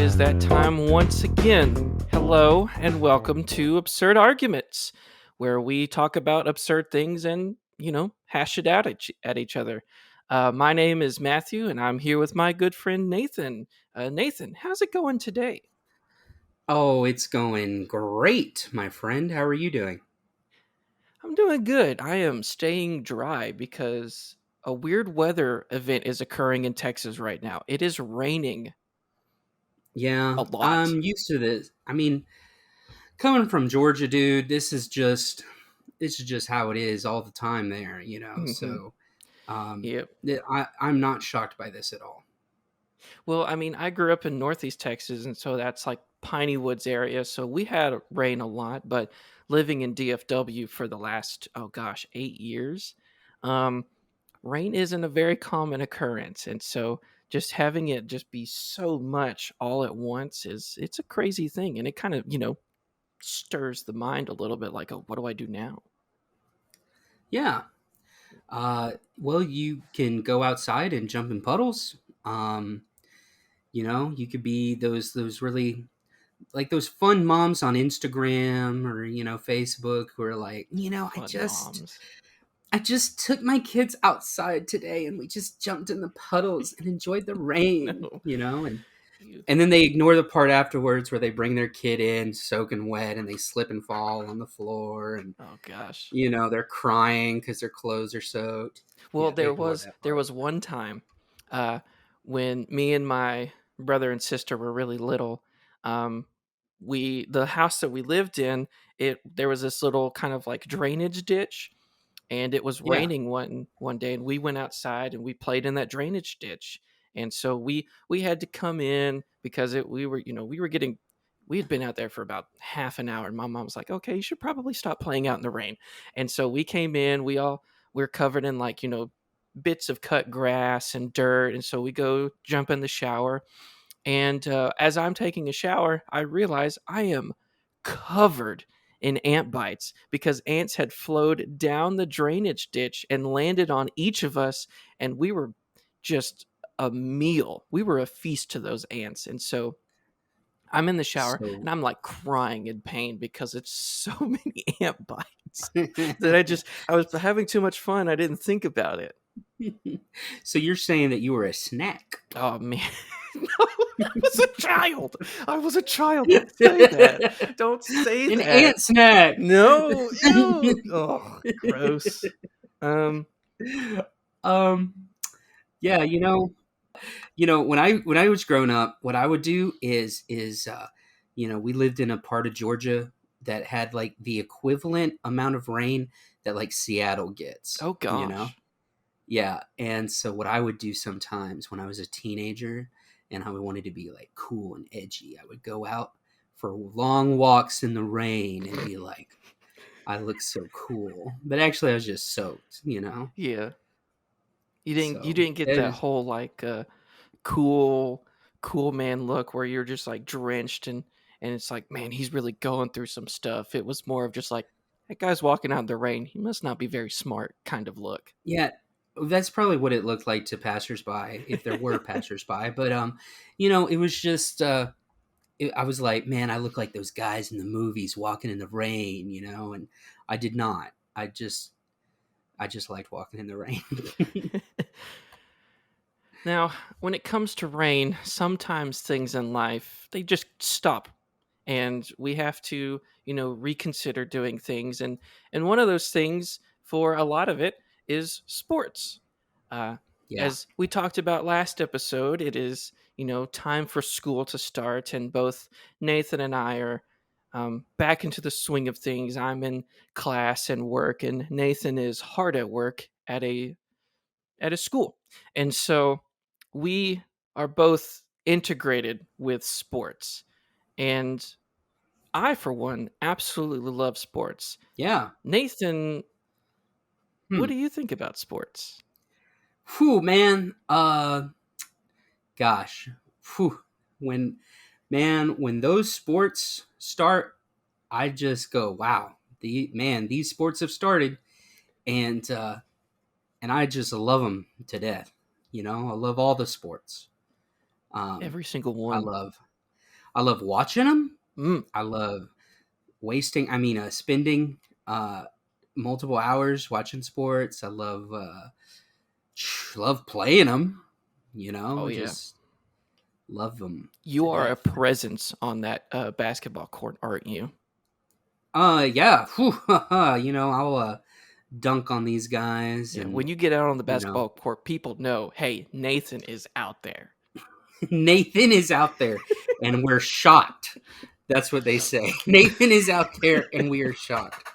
is that time once again. Hello, and welcome to Absurd Arguments, where we talk about absurd things and, hash it out at each other. My name is Matthew, and I'm here with my good friend Nathan. Nathan, how's it going today? Oh, it's going great, my friend. How are you doing? I'm doing good. I am staying dry because a weird weather event is occurring in Texas right now. It is raining Yeah, a lot. I'm used to this. I mean, coming from Georgia, dude, this is just how it is all the time there. Hmm. So, um, Yep. I'm not shocked by this at all. Well, I mean, I grew up in Northeast Texas, and so that's like Piney Woods area. So we had rain a lot, but living in DFW for the last, oh gosh, 8 years, um, rain isn't a very common occurrence. And so just having it just be so much all at once it's a crazy thing. And it kind of, stirs the mind a little bit like, oh, what do I do now? Yeah. Well, you can go outside and jump in puddles. Um, you could be those really like those fun moms on Instagram or Facebook who are like, I Fun just moms. I just took my kids outside today and we just jumped in the puddles and enjoyed the rain, No. You, and then they ignore the part afterwards where they bring their kid in soaking wet and they slip and fall on the floor and oh gosh. they're crying because their clothes are soaked. Well, Yeah, they there ignore was that there part. was one time uh, when me and my brother and sister were really little. Um, the house that we lived in, it there was this little kind of like drainage ditch, and it was Yeah. raining one day, and we went outside and we played in that drainage ditch, and so we had to come in because we had been out there for about half an hour, and my mom was like, okay, you should probably stop playing out in the rain. And so we came in, we're covered in like bits of cut grass and dirt, and so we go jump in the shower, and as I'm taking a shower, I realize I am covered in ant bites because ants had flowed down the drainage ditch and landed on each of us. And we were just a meal. We were a feast to those ants. And so I'm in the shower So and I'm like crying in pain because it's so many ant bites that I was having too much fun. I didn't think about it. so you're saying that you were a snack? Oh man. No, I was a child. I was a child. Don't say that. Don't say An that. ant snack. No, ew. Oh, gross. Um, um yeah, when I was growing up, what I would do is we lived in a part of Georgia that had like the equivalent amount of rain that like Seattle gets, oh you know? gosh. Yeah, and so what I would do sometimes when I was a teenager and I wanted to be like cool and edgy, I would go out for long walks in the rain and be like, I look so cool. But actually I was just soaked. Yeah. You So didn't get it that was whole like cool cool man look where you're just like drenched and it's like, man, he's really going through some stuff. It was more of just like that guy's walking out in the rain. He must not be very smart kind of look. Yeah, that's probably what it looked like to passersby, if there were passersby. But it was just I was like, man, I look like those guys in the movies walking in the rain, and I did not. I just liked walking in the rain. Now, when it comes to rain, sometimes things in life, they just stop and we have to, reconsider doing things. And one of those things for a lot of it is sports. Uh, Yeah. as we talked about last episode, it is, time for school to start. And both Nathan and I are back into the swing of things. I'm in class and work, and Nathan is hard at work at a school. And so we are both integrated with sports. And I, for one, absolutely love sports. Yeah. Nathan, what Hmm. do you think about sports? Whew, man. Gosh. Whew. When when those sports start, I just go, wow. These sports have started, and I just love them to death. I love all the sports. Um, Every single I one. love. I love watching them. Mm. I love spending uh, multiple hours watching sports. I love playing them. Oh yeah. Just love them to You are a death. presence on that basketball court, aren't you? Yeah. Whew, I'll dunk on these guys, Yeah. and When you get out on the you know, basketball court, people know, hey, Nathan is out there. Nathan is out there, and we're shocked. That's what they say. Nathan is out there, and we are shocked.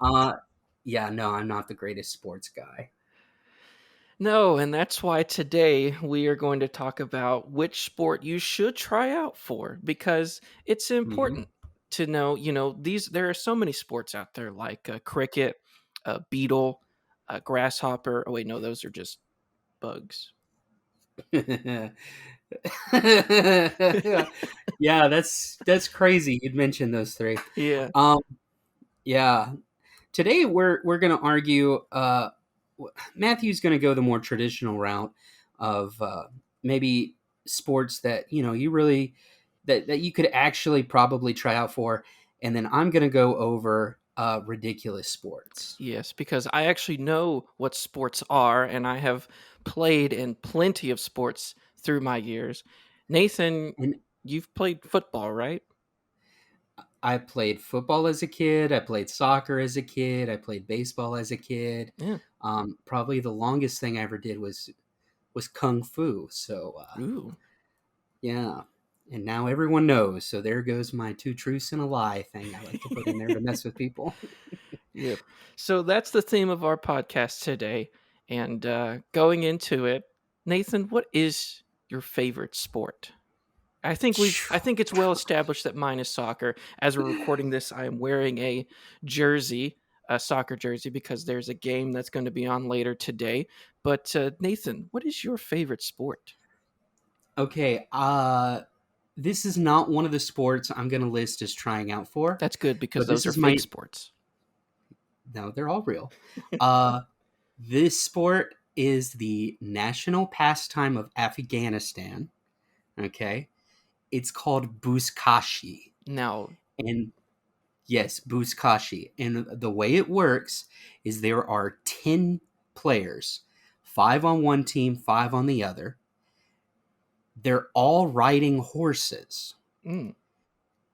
Uh, yeah, no, I'm not the greatest sports guy. No, and that's why today we are going to talk about which sport you should try out for because it's Hmm. important to know, these there are so many sports out there like cricket, beetle, grasshopper. Oh wait, no, those are just bugs. Yeah, that's crazy. You'd mentioned those three. Yeah. Um, yeah. Today we're gonna argue. Matthew's gonna go the more traditional route of maybe sports that you really that you could actually probably try out for, and then I'm gonna go over ridiculous sports. Yes, because I actually know what sports are and I have played in plenty of sports through my years. Nathan, And you've played football, right? I played football as a kid. I played soccer as a kid. I played baseball as a kid. Yeah. Probably the longest thing I ever did was kung fu. So Ooh. yeah, and now everyone knows. So there goes my two truths and a lie thing I like to put in there to mess with people. Yep. So that's the theme of our podcast today. And going into it, Nathan, what is your favorite sport? I think it's well established that mine is soccer. As we're recording this, I am wearing a jersey, a soccer jersey, because there's a game that's going to be on later today. But Nathan, what is your favorite sport? Okay, this is not one of the sports I'm going to list as trying out for, That's good because but those this are is fake my sports. no, they're all real. Uh, this sport is the national pastime of Afghanistan. Okay, it's called buzkashi, Now, and yes, buzkashi, and the way it works is there are 10 players, 5 on one team, 5 on the other. They're all riding horses, mm,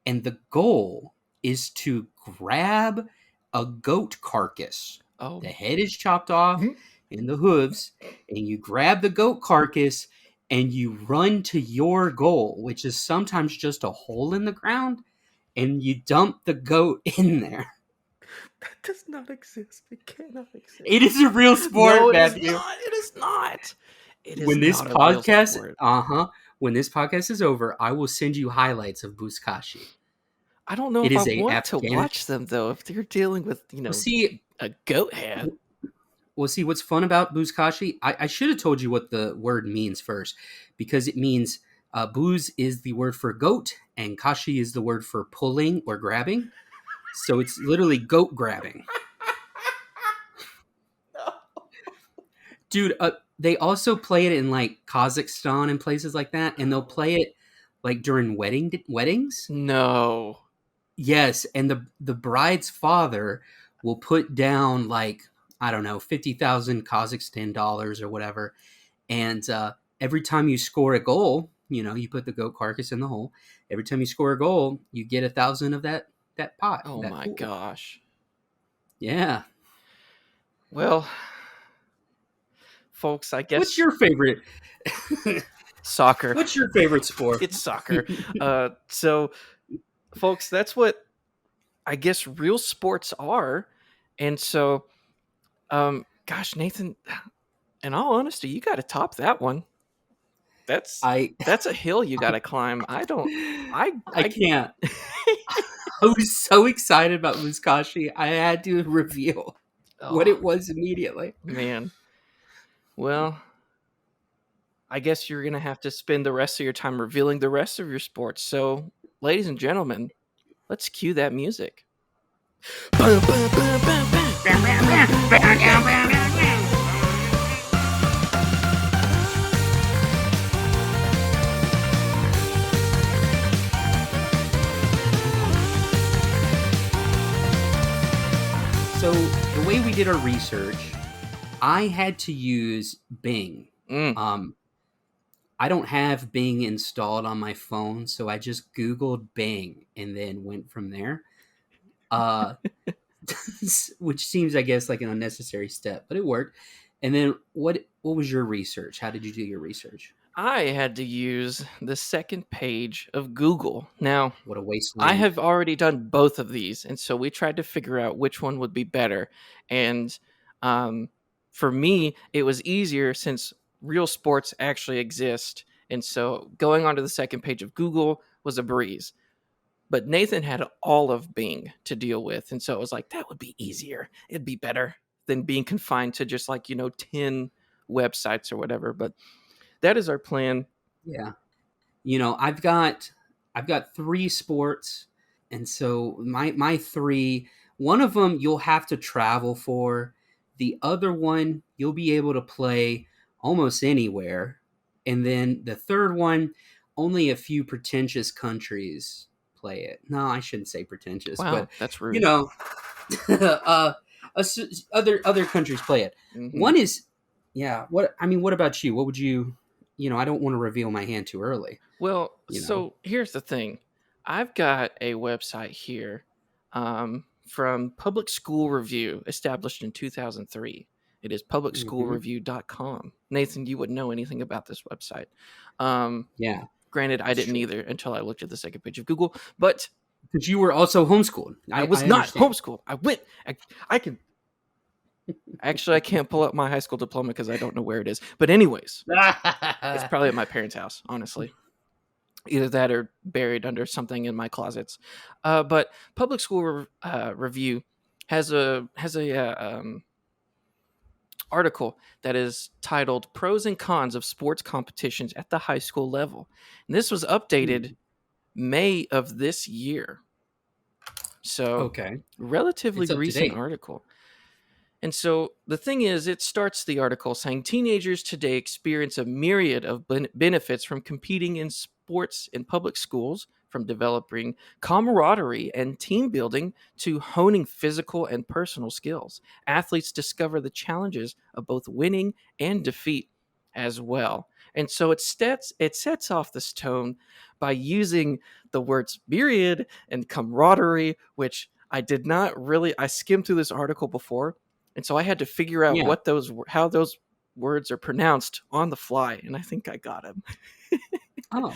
and the goal is to grab a goat carcass. oh, The head is chopped off mhm. and the hooves, and you grab the goat carcass and you run to your goal, which is sometimes just a hole in the ground, and you dump the goat in there. That does not exist. It cannot exist. It is a real No, sport, it is Matthew. not. It is not. It is When this not a real podcast, sport. when this podcast is over, I will send you highlights of Buzkashi. I don't know It if I is a want to Afghan. watch them though. If they're dealing with, Well, see, a goat head. what's fun about Buzkashi? I should have told you what the word means first, because it means booze is the word for goat, and kashi is the word for pulling or grabbing. So it's literally goat grabbing. Dude, they also play it in like Kazakhstan and places like that, and they'll play it like during weddings. No. Yes, and the bride's father will put down like, I don't know, 50,000 Kazakhstan dollars or whatever, and every time you score a goal, you put the goat carcass in the hole. Every time you score a goal, you get 1,000 of that pot, Oh that my pool. gosh. Yeah. Well, folks, I What's guess your favorite? soccer. What's your favorite sport? It's soccer. So, folks, that's what I guess real sports are. And so, gosh, Nathan, in all honesty, you got to top that one. That's I that's a hill you got to climb. I don't. I can't. I was so excited about Muskashi, I had to reveal what Oh it was immediately. man. Well, I guess you're gonna have to spend the rest of your time revealing the rest of your sports. So, ladies and gentlemen, let's cue that music. Boom, boom, boom, boom, boom. way we did our research, I had to use Bing. Mm. Um, I don't have Bing installed on my phone, so I just Googled Bing and then went from there. Uh, which seems, I guess, like an unnecessary step, but it worked. And then what was your research? How did you do your research? I had to use the second page of Google. Now, What a I wasteland. have already done both of these, and so we tried to figure out which one would be better. And um, for me, it was easier since real sports actually exist, and so going onto the second page of Google was a breeze. But Nathan had all of Bing to deal with, and so it was like that would be easier. It'd be better than being confined to just like 10 websites or whatever. But that is our plan. Yeah. I've got three sports, and so my three, one of them you'll have to travel for, the other one you'll be able to play almost anywhere, and then the third one only a few pretentious countries play it. No, I shouldn't say pretentious, but Wow, that's you rude. know, uh, other countries play it. Hmm. One is, yeah. What I mean, what about you? What would you? I don't want to reveal my hand too early. Well, You know. so here's the thing. I've got a website here from Public School Review, established in 2003. It is Hmm. publicschoolreview.com. Nathan, you wouldn't know anything about this website. Um, Yeah, Granted, I that's didn't true. either until I looked at the second page of Google, but Because you were also homeschooled. I I was not understand. homeschooled. I can, actually, I can't pull up my high school diploma because I don't know where it is. But, anyways, it's probably at my parents' house, honestly. Either that or buried under something in my closets. But Public School Review has a article that is titled "Pros and Cons of Sports Competitions at the High School Level," and this was updated Hmm. May of this year. So, Okay, relatively it's up to recent date. article. And so the thing is, it starts the article saying teenagers today experience a myriad of benefits from competing in sports in public schools, from developing camaraderie and team building to honing physical and personal skills. Athletes discover the challenges of both winning and defeat as well. And so it sets off this tone by using the words myriad and camaraderie, which I skimmed through this article before, and so I had to figure out Yeah. how those words are pronounced on the fly, and I think I got him. Oh,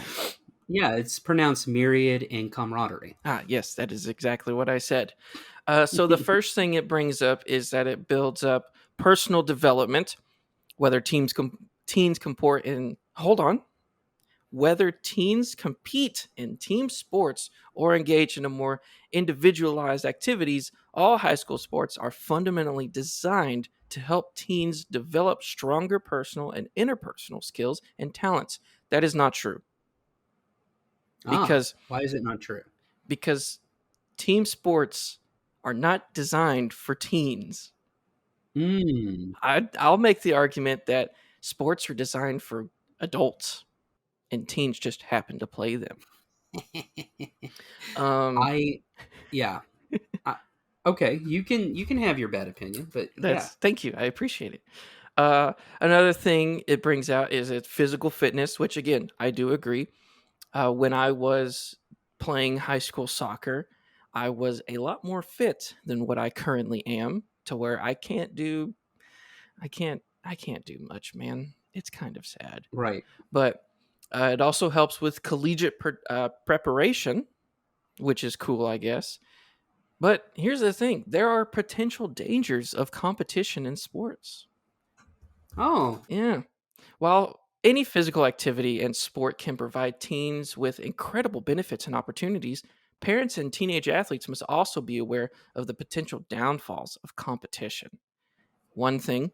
yeah. It's pronounced myriad and camaraderie. Ah, yes, that is exactly what I said. So the first thing it brings up is that it builds up personal development, whether teens comport in hold on, whether teens compete in team sports or engage in a more individualized activities. All high school sports are fundamentally designed to help teens develop stronger personal and interpersonal skills and talents. That is not true Ah, because why is it not true? because team sports are not designed for teens. Mm. I'll make the argument that sports are designed for adults and teens just happen to play them. Um, I, yeah. I, okay, you can have your bad opinion, but yeah. That's thank you. I appreciate it. Another thing it brings out is its physical fitness, which again I do agree. When I was playing high school soccer, I was a lot more fit than what I currently am. To where I can't do much, man. It's kind of sad, Right. but it also helps with collegiate preparation, which is cool, I guess. But here's the thing: there are potential dangers of competition in sports. Oh, Yeah. While any physical activity and sport can provide teens with incredible benefits and opportunities, parents and teenage athletes must also be aware of the potential downfalls of competition. One thing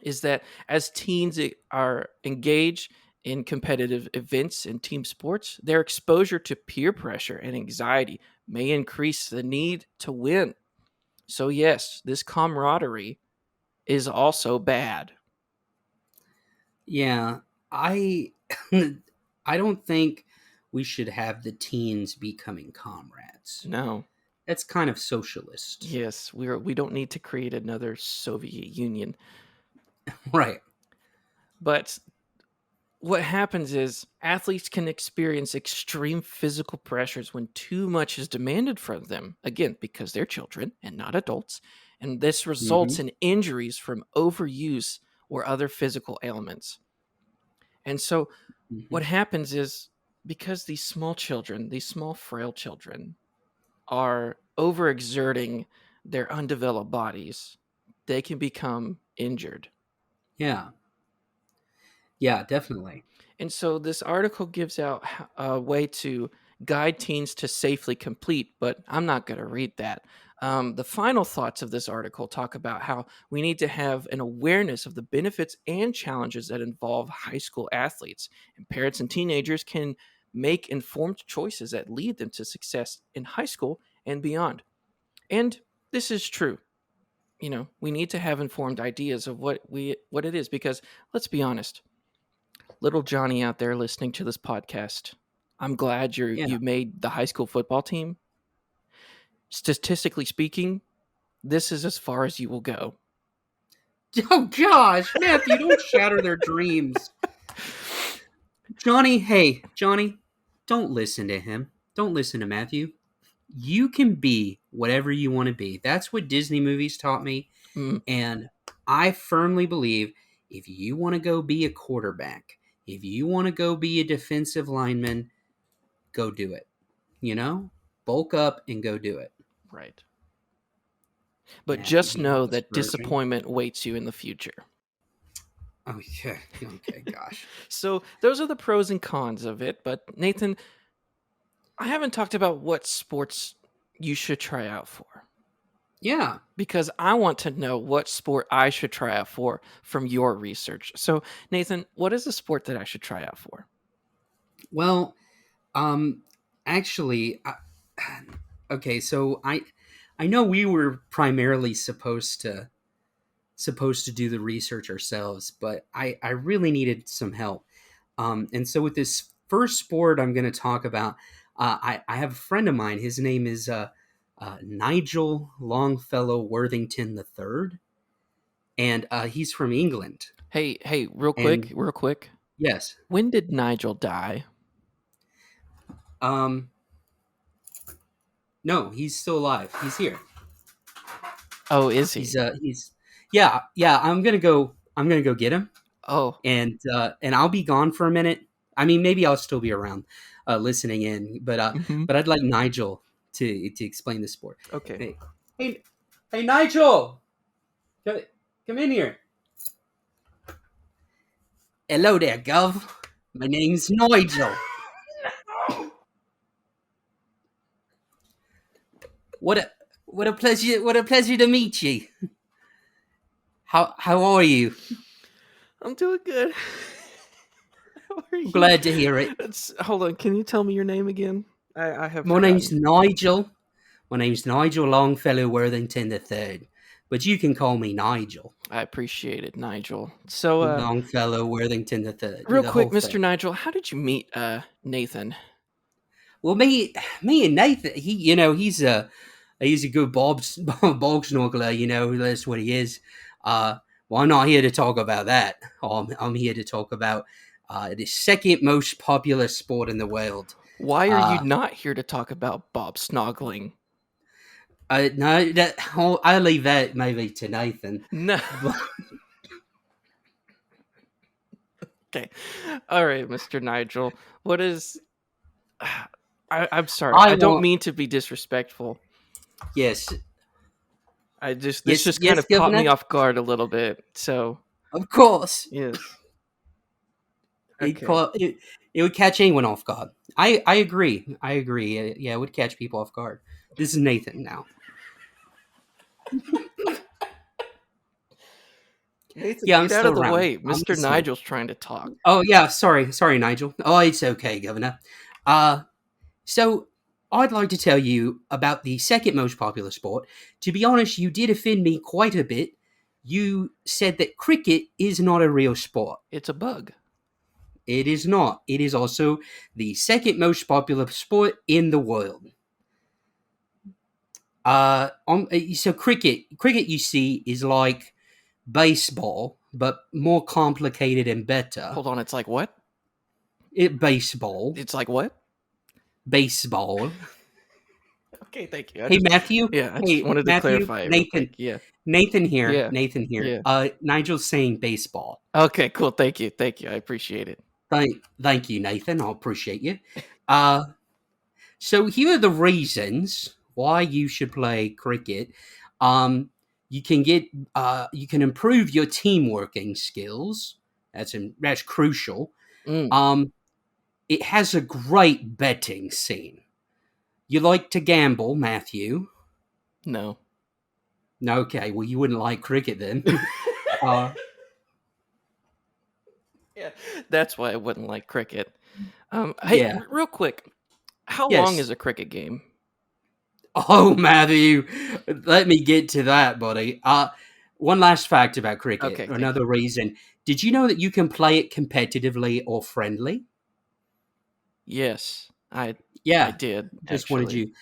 is that as teens are engaged in competitive events and team sports, their exposure to peer pressure and anxiety may increase the need to win. So, yes, this camaraderie is also bad. yeah. I I don't think we should have the teens becoming comrades. No. That's kind of socialist. Yes, we don't need to create another Soviet Union. Right. But what happens is athletes can experience extreme physical pressures when too much is demanded from them, again, because they're children and not adults. And this results Hmm. in injuries from overuse or other physical ailments. And so, Hmm. what happens is because these small children, these small, frail children, are overexerting their undeveloped bodies, they can become injured. Yeah. Yeah, definitely. And so this article gives out a way to guide teens to safely complete, but I'm not going to read that. The final thoughts of this article talk about how we need to have an awareness of the benefits and challenges that involve high school athletes. And parents and teenagers can make informed choices that lead them to success in high school and beyond. And this is true. We need to have informed ideas of what it is because let's be honest, little Johnny out there listening to this podcast, I'm glad Yeah. you made the high school football team. Statistically speaking, this is as far as you will go. Oh gosh, Matthew, don't shatter their dreams. Johnny, hey, Johnny, don't listen to him. Don't listen to Matthew. You can be whatever you want to be. That's what Disney movies taught me. Mm, And I firmly believe if you want to go be a quarterback, if you want to go be a defensive lineman, go do it. You know? Bulk up and go do it. right. But Matthew just being all know that discouraging. disappointment awaits you in the future. Oh, yeah. Okay, gosh. So those are the pros and cons of it. But Nathan, I haven't talked about what sports you should try out for Yeah. because I want to know what sport I should try out for from your research. So, Nathan, what is the sport that I should try out for? Well, um, actually, okay, so I know we were primarily supposed to do the research ourselves, but I really needed some help. And so with this first sport I'm going to talk about, I have a friend of mine. His name is Nigel Longfellow Worthington III, and he's from England. Hey, And real quick. yes, When did Nigel die? um, no, he's still alive. He's here. Oh, is he? He's yeah, yeah. I'm gonna go. I'm gonna go get him, Oh, and I'll be gone for a minute. I mean, maybe I'll still be around, listening in, hmm, but I'd like Nigel to explain the sport. okay. Hey, hey, hey, Nigel, come, come in here. Hello there, Gov. My name's Nigel. What a what a pleasure! What a pleasure to meet you. How are you? I'm doing good. How are you? Glad to hear it. Hold on. Can you tell me your name again? I have My name's forgotten. Nigel. My name's Nigel Longfellow Worthington III, but you can call me Nigel. I appreciate it, Nigel. So, Longfellow Worthington III, real the whole quick, Mr. thing. Nigel, how did you meet Nathan? Well, me and Nathan, he's a good bog snorkeler. You know, that's what he is. Well, I'm not here to talk about that. I'm here to talk about the second most popular sport in the world. Why are you Uh, not here to talk about Bob Snoggling? no, I'll leave that maybe to Nathan. No. But Okay. All right, Mr. Nigel. What is I'm sorry. I I don't want mean to be disrespectful. yes, I just this yes, just kind yes, of caught me Governor. off guard a little bit. So, Of course, yes. it Okay. call it. It would catch anyone off guard. I agree. I agree. Yeah, it would catch people off guard. This is Nathan now. Nathan, Yeah, I'm get out still of the around. way. I'm Mr. listening. Nigel's trying to talk. Oh yeah, sorry, Nigel. Oh, it's okay, Governor. Uh, so I'd like to tell you about the second most popular sport. To be honest, you did offend me quite a bit. You said that cricket is not a real sport. It's a bug. It is not. It is also the second most popular sport in the world. So cricket, you see, is like baseball, but more complicated and better. Hold on, it's like what? Baseball, It's like what? baseball. Okay, thank you. Hey Matthew, I just wanted to clarify it real quick. Nathan, Yeah. Nathan here, Yeah. Nathan here. Yeah. Nigel's saying baseball. Okay, cool. Thank you. Thank you. I appreciate it. Thank you, Nathan. I appreciate you. Uh, so here are the reasons why you should play cricket. Um, you can get you can improve your team working skills. That's crucial. Mm, Um, it has a great betting scene. You like to gamble, Matthew? no. No, okay. Well, you wouldn't like cricket then. uh, Yeah. That's why I wouldn't like cricket. Hey, yeah. real quick, how long Yes. is a cricket game? Oh, Matthew, let me get to that, buddy. One last fact about cricket, Okay, thank you. another reason. Did you know that you can play it competitively or friendly? Yes, I Yeah, did just wanted actually. you.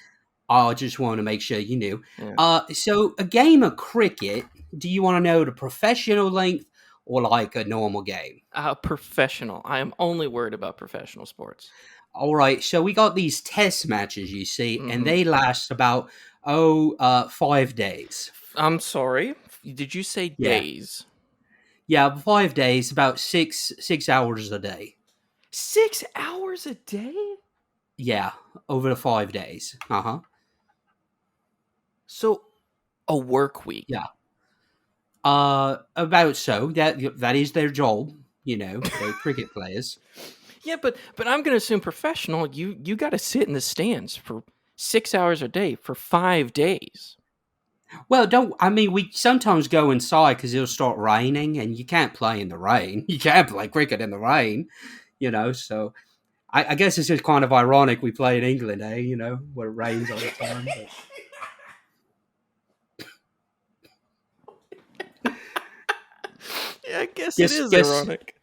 I just want to make sure you knew. Yeah. So a game of cricket. Do you want to know the professional length or like a normal game? Professional. I am only worried about professional sports. All right. So we got these test matches, you see, and Mhm. they last about 5 days. I'm sorry. Did you say Yeah. days? Yeah, 5 days, about six hours a day. 6 hours a day? Yeah, over the 5 days. Uh huh. So, a work week. Yeah. About so that is their job. You know, they're cricket players. Yeah, but I'm gonna assume professional. You got to sit in the stands for 6 hours a day for 5 days. Well, don't I mean we sometimes go inside because it'll start raining, and you can't play in the rain. You can't play cricket in the rain. You know, so I guess it's just kind of ironic we play in England, eh? You know, where it rains all the time. But Yeah, I guess it guess is guess ironic.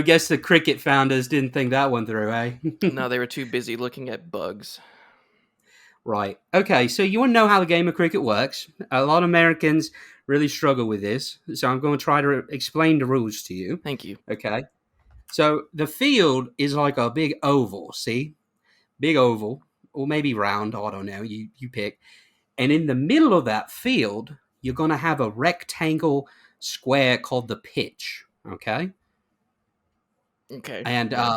guess the cricket founders didn't think that one through, eh? No, they were too busy looking at bugs. Right. Okay. So you want to know how the game of cricket works? A lot of Americans really struggle with this, so I'm going to try to explain the rules to you. Thank you. Okay. So the field is like a big oval. See, big oval, or maybe round. I don't know. You pick. And in the middle of that field, you're going to have a rectangle square called the pitch. Okay. Okay. And Yeah.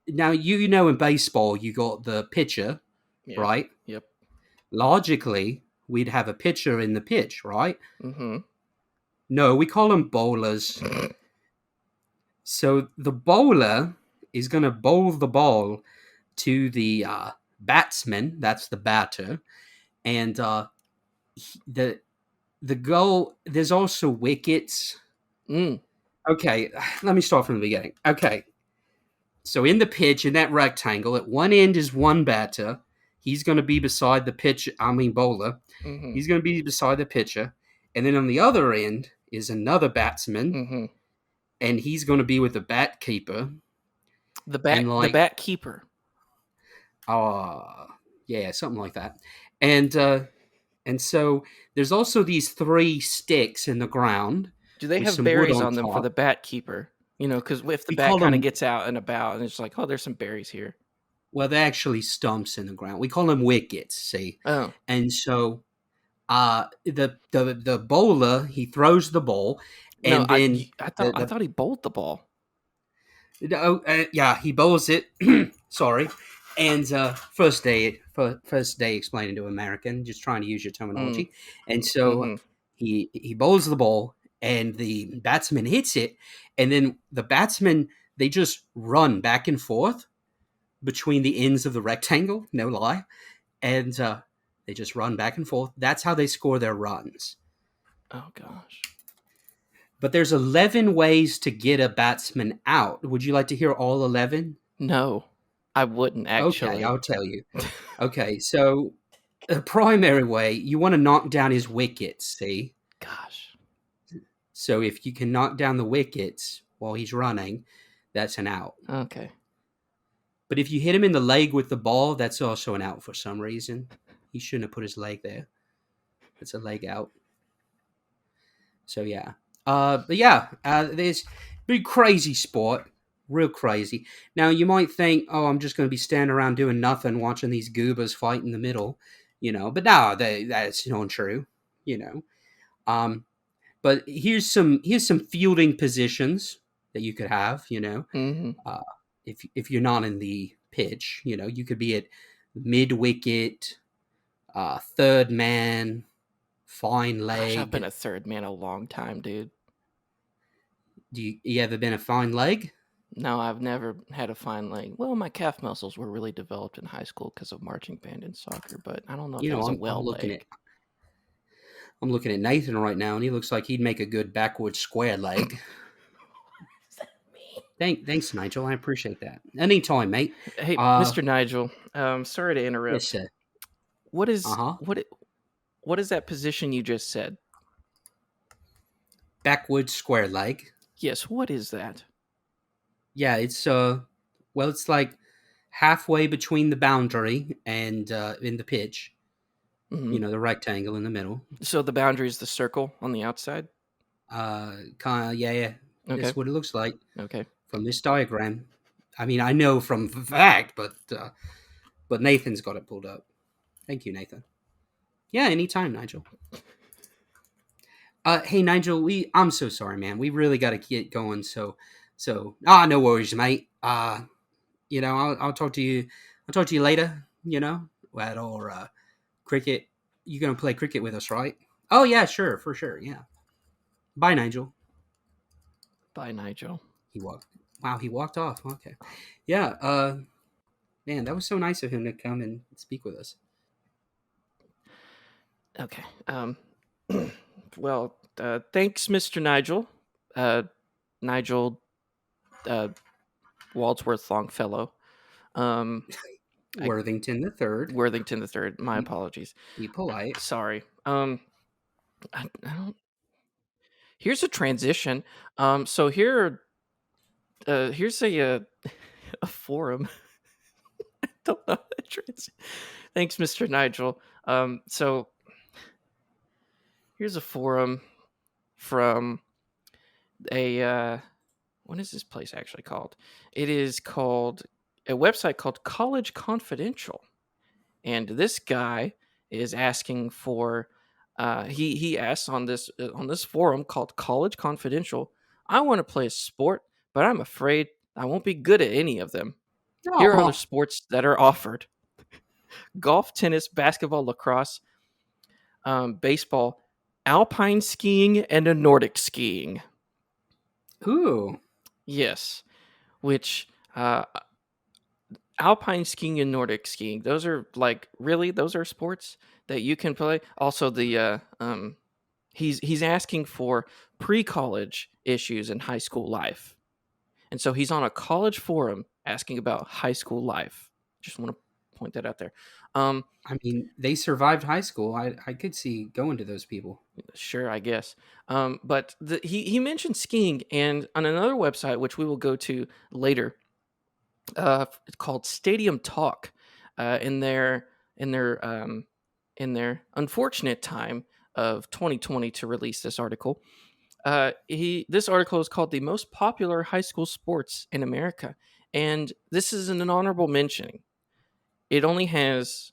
now you know in baseball you got the pitcher, Yeah. right? Yep. Logically, we'd have a pitcher in the pitch, right? Mhm. No, we call them bowlers. So the bowler is going to bowl the ball to the batsman. That's the batter, and the the goal. There's also wickets. Mm. Okay, let me start from the beginning. Okay, so in the pitch, in that rectangle, at one end is one batter. He's going to be beside the pitch. I mean bowler. Mhm. He's going to be beside the pitcher, and then on the other end is another batsman, Mhm. and he's going to be with the bat keeper. And The like bat keeper. uh yeah, something like that. And so there's also these three sticks in the ground Do they with have some wood berries on on them for top. the bat keeper? You know, because if the We bat call kind of them gets out and about, and it's like, oh, there's some berries here. well, they're actually stumps in the ground. We call them wickets, see. Oh And so the bowler, he throws the ball, no, and then I the thought he bowled the ball. yeah, he bowls it. Sorry. And first day explaining to American, just trying to use your Mm. terminology. And so Mhm. he bowls the ball, and the batsman hits it, and then the batsman, they just run back and forth between the ends of the rectangle. No lie, and they just run back and forth. That's how they score their runs. Oh gosh. But there's 11 ways to get a batsman out. Would you like to hear all 11? No, I wouldn't Okay, actually. I'll tell you. Okay, so the primary way, you want to knock down his wickets, see? Gosh. So if you can knock down the wickets while he's running, that's an out. Okay. But if you hit him in the leg with the ball, that's also an out for some reason. He shouldn't have put his leg there. It's a leg out. So yeah. But yeah, there's big crazy sport, real crazy. Now you might think, oh, I'm just going to be standing around doing nothing, watching these goobers fight in the middle, but no, that's not true, you know. Um, but here's some fielding positions that you could have, Hmm. uh, if you're not in the pitch, you could be at mid wicket, third man, fine Gosh, I've been leg. a third man a long time, dude. You ever been a fine leg? No, I've never had a fine leg. Well, my calf muscles were really developed in high school because of marching band and soccer, but I don't know if You it know, was a I'm well looking at leg. I'm looking at Nathan right now, and he looks like he'd make a good backward square leg. Thanks, Nigel. I appreciate that. Anytime, mate. Hey, Uh, Mr. Nigel, sorry to yes, interrupt. sir. What Uh is huh. what is that position you just said? Backward square leg. Yes, what is that? Yeah, well, it's like halfway between the boundary and in the pitch. Hmm. The rectangle in the middle. So the boundary is the circle on the outside. Kind of, yeah, yeah. Okay. That's what it looks like Okay. from this diagram. I mean, I know from fact, but Nathan's got it pulled up. Thank you, Nathan. Yeah, anytime, Nigel. Hey Nigel, I'm so sorry, man. We really got to get going. No worries, mate. I'll talk to you. I'll talk to you later. At or cricket. You gonna play cricket with us, right? Oh yeah, sure, for sure. Yeah. Bye, Nigel. Bye, Nigel. He walked. Wow, he walked off. Okay. Yeah. Man, that was so nice of him to come and speak with us. Okay. Well, thanks, Mr. Nigel. Uh, Nigel uh, Wadsworth Longfellow. Um, I, Worthington the third. Worthington the Third. My Be, apologies. be polite. Sorry. I don't. Here's a transition. So here's a forum. I don't know that Thanks, Mr. Nigel. So here's a forum from a what is this place actually called? It is called a website called College Confidential, and this guy is asking for. He asks on this forum called College Confidential. I want to play a sport, but I'm afraid I won't be good at any of them. Here are the Oh, sports that are offered: golf, tennis, basketball, lacrosse, baseball, alpine skiing, and a Nordic skiing. ooh. Yes, which alpine skiing and Nordic skiing, those are like really those are sports that you can play. Also, he's asking for pre-college issues in high school life, and so he's on a college forum asking about high school life. Just want to point that out there. Um, I mean, they survived high school. I could see going to those people. Sure, I guess. But he mentioned skiing, and on another website, which we will go to later, it's called Stadium Talk. In their unfortunate time of 2020 to release this article, this article is called "The Most Popular High School Sports in America," and this is an honorable mention. It only has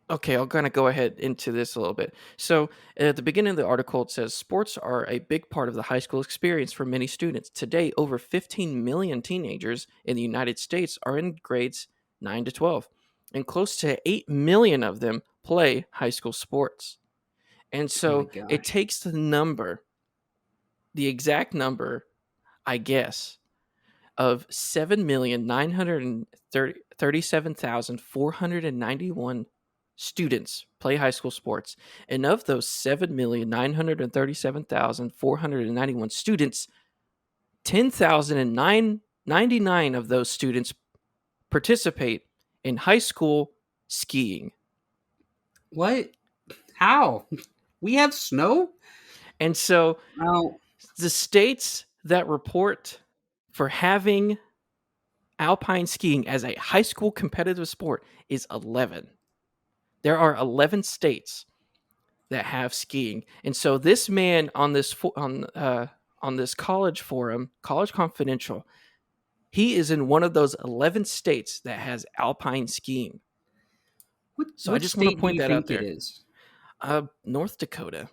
okay, I'll kind of go ahead into this a little bit. So, at the beginning of the article, it says sports are a big part of the high school experience for many students. Today, over 15 million teenagers in the United States are in grades 9 to 12, and close to 8 million of them play high school sports. And Oh my so, it gosh. takes the exact number, I guess, of 7,937,491 students play high school sports. And of those 7,937,491 students, 10,099 of those students participate in high school skiing. What? How? We have snow? And so Well, the states that report for having alpine skiing as a high school competitive sport is 11. There are 11 states that have skiing. And so this man on on this college forum, College Confidential, he is in one of those 11 states that has alpine skiing. So I What just want to state do point you that out think it there. is? North Dakota.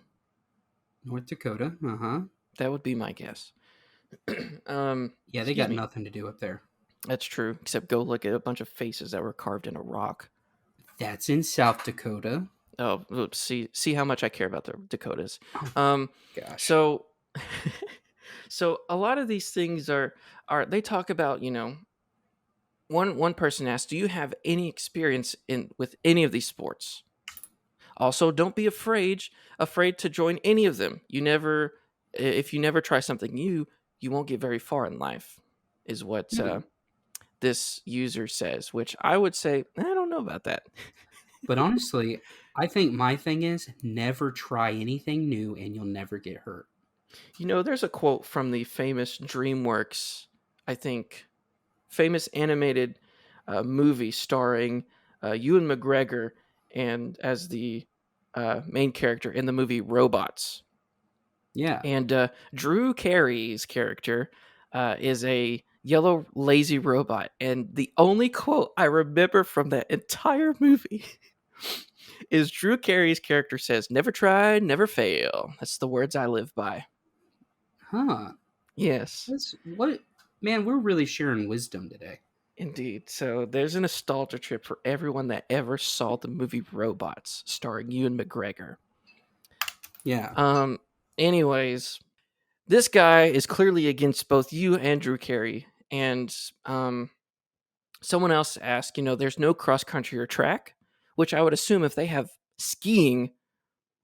North Dakota. Uh huh. That would be my guess. Yeah, they Excuse got me. nothing to do up there. That's true. Except go look at a bunch of faces that were carved in a rock. That's in South Dakota. Oh, oops, see how much I care about the Dakotas. Oh Um, gosh. so so a lot of these things are they talk about, one person asked, "Do you have any experience in with any of these sports?" Also, don't be afraid to join any of them. If you never try something new, you won't get very far in life, is what No, this user says. Which I would say, I don't know about that. but honestly, I think my thing is never try anything new and you'll never get hurt. There's a quote from the famous DreamWorks, I think, famous animated movie starring Ewan McGregor and as the main character in the movie Robots. Yeah. And Drew Carey's character is a yellow lazy robot. And the only quote I remember from that entire movie is Drew Carey's character says, "Never try, never fail." That's the words I live by. Huh. Yes, That's what man, we're really sharing wisdom today. indeed. So there's a nostalgia trip for everyone that ever saw the movie Robots starring Ewan McGregor. Yeah. Um, anyways, this guy is clearly against both you and Drew Carey. And someone else asked, there's no cross country or track, which I would assume if they have skiing,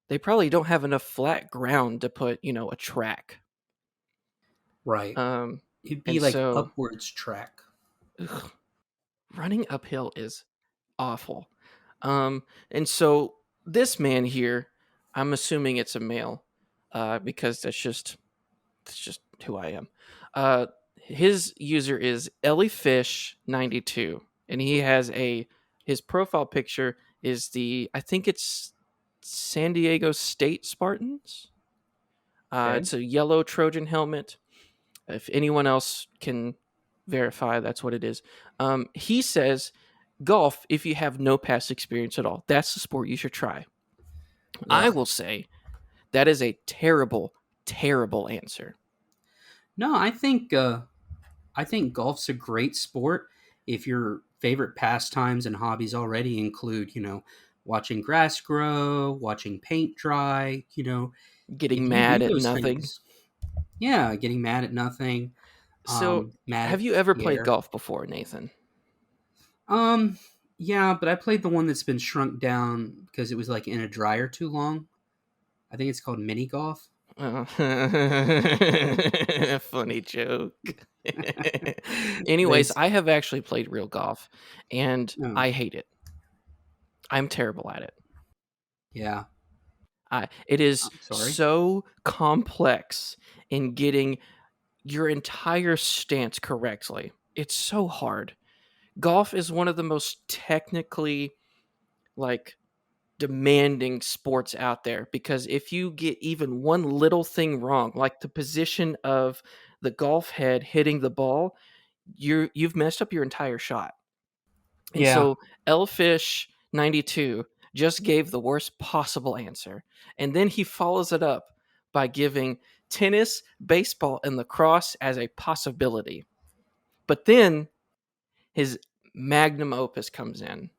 they probably don't have enough flat ground to put, a track. Right. Um, It'd be and like so upwards track. ugh, running uphill is awful. And so this man here, I'm assuming it's a male, because that's just who I am. His user is Elliefish92, and he has his profile picture is I think it's San Diego State Spartans. Okay. It's a yellow Trojan helmet. If anyone else can verify, that's what it is. He says golf if you have no past experience at all. That's the sport you should try. I Ugh. will say that is a terrible, terrible answer. No, I think golf's a great sport if your favorite pastimes and hobbies already include, watching grass grow, watching paint dry, Getting if you mad do at those nothing. things, yeah, getting mad at nothing, So, mad have at you ever the played air. golf before, Nathan? Um, yeah, but I played the one that's been shrunk down because it was like in a dryer too long. I think it's called mini golf. Oh. Funny joke. But Anyways, it's I have actually played real golf, and oh, I hate it. I'm terrible at it. yeah. It is I'm sorry. so complex in getting your entire stance correctly. It's so hard. Golf is one of the most technically like demanding sports out there because if you get even one little thing wrong, like the position of the golf head hitting the ball, you've messed up your entire shot. And Yeah, so Elfish 92 just gave the worst possible answer. And then he follows it up by giving tennis, baseball, and lacrosse as a possibility. But then his magnum opus comes in.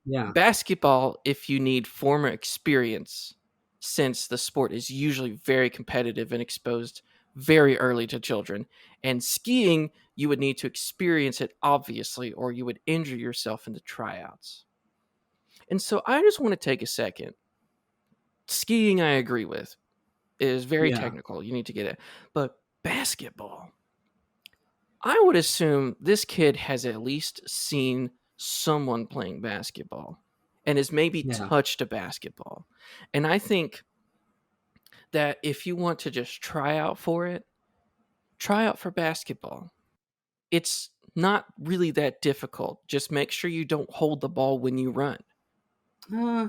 yeah, Basketball, if you need former experience, since the sport is usually very competitive and exposed very early to children. And skiing, you would need to experience it, obviously, or you would injure yourself in the tryouts. And so I just want to take a second. Skiing, I agree with, is very yeah. technical. You need to get it. But basketball, I would assume this kid has at least seen someone playing basketball and has maybe Yeah, touched a basketball. And I think that if you want to just try out for it, try out for basketball. It's not really that difficult. Just make sure you don't hold the ball when you run. Uh,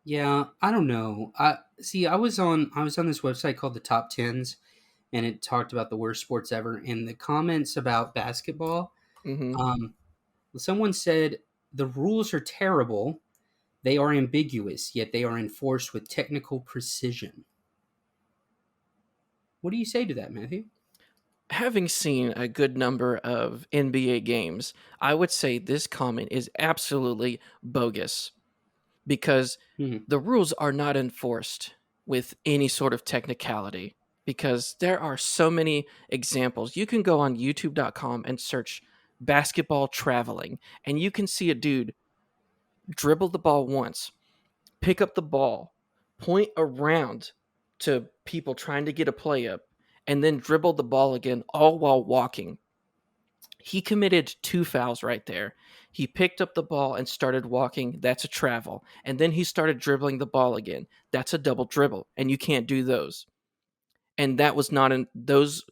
yeah, I don't know. I see. I was on this website called the Top Tens, and it talked about the worst sports ever. And the comments about basketball, Hmm. um, someone said the rules are terrible. They are ambiguous, yet they are enforced with technical precision. What do you say to that, Matthew? Having seen a good number of NBA games, I would say this comment is absolutely bogus because Hmm. the rules are not enforced with any sort of technicality. Because there are so many examples. You can go on youtube.com and search basketball traveling, and you can see a dude dribble the ball once, pick up the ball, point around to people trying to get a play up, and then dribble the ball again, all while walking. He committed two fouls right there. He picked up the ball and started walking. That's a travel. And then he started dribbling the ball again. That's a double dribble, and you can't do those. And that was not in those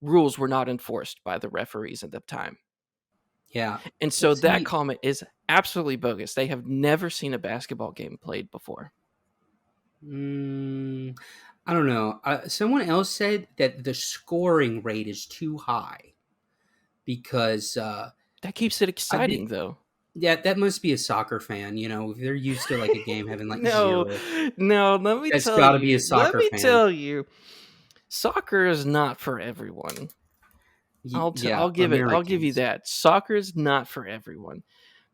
rules were not enforced by the referees at the time. Yeah. And so that See, comment is absolutely bogus. They have never seen a basketball game played before. mm, I don't know. Someone else said that the scoring rate is too high because That keeps it I exciting, think though. yeah, that must be a soccer fan. You know, if they're used to like a game having like No, zero, no, let me that's tell got to be a you. Let soccer me fan. tell you. Soccer is not for everyone. Yeah, I'll give you Americans. that. Soccer is not for everyone.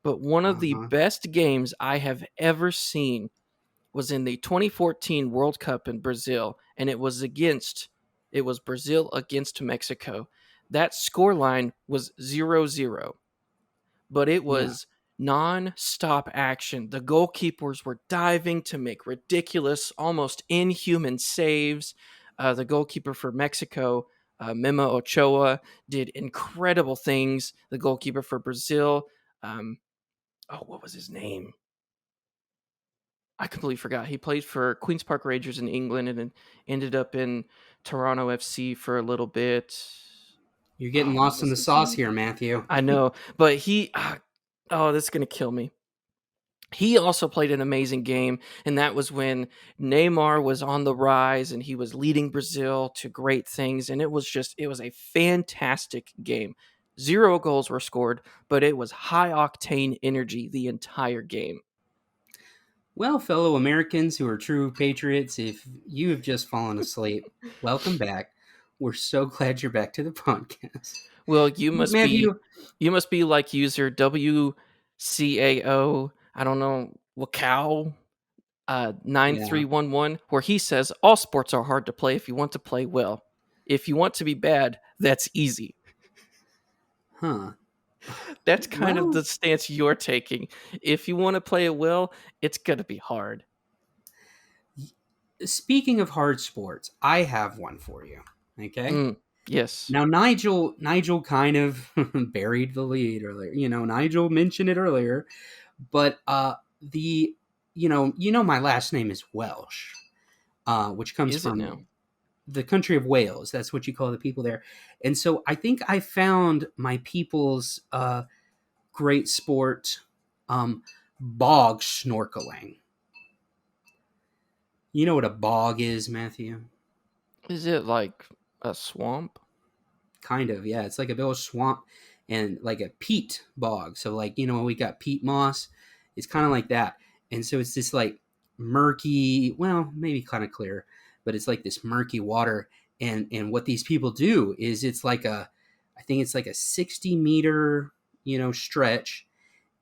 But one of Uh the huh. best games I have ever seen was in the 2014 World Cup in Brazil, and it was Brazil against Mexico. That score line was 0-0, but it Yeah. was non-stop action. The goalkeepers were diving to make ridiculous, almost inhuman saves. The goalkeeper for Mexico, Memo Ochoa, did incredible things. The goalkeeper for Brazil, um, what was his name? I completely forgot. He played for Queens Park Rangers in England and then ended up in Toronto FC for a little bit. You're getting Oh, what lost in was the his sauce name? here, Matthew. I know, but oh, this is gonna kill me. He also played an amazing game, and that was when Neymar was on the rise and he was leading Brazil to great things. And it was a fantastic game. Zero goals were scored, but it was high octane energy the entire game. Well, fellow Americans who are true patriots, if you have just fallen asleep, welcome back. We're so glad you're back to the podcast. Well, But Matthew, you must be like user WCAO, I don't know, Wakao yeah, 9311, where he says all sports are hard to play if you want to play well. If you want to be bad, that's easy. huh? That's kind of Well, the stance you're taking. If you want to play it well, it's going to be hard. speaking of hard sports, I have one for you. Okay. Mm, yes. Now, Nigel kind of buried the lead earlier. You know, Nigel mentioned it earlier, but the my last name is Welsh, which comes Is it now? from the country of Wales. That's what you call the people there. And so I think I found my people's great sport, um, bog snorkeling. You know what a bog is, Matthew? Is it like a swamp? Kind of, yeah. It's like a big old swamp and like a peat bog. So, like, we got peat moss. It's kind of like that. And so it's this like murky, well, maybe kind of clear, but it's like this murky water. And what these people do is I think it's like a 60-meter, stretch,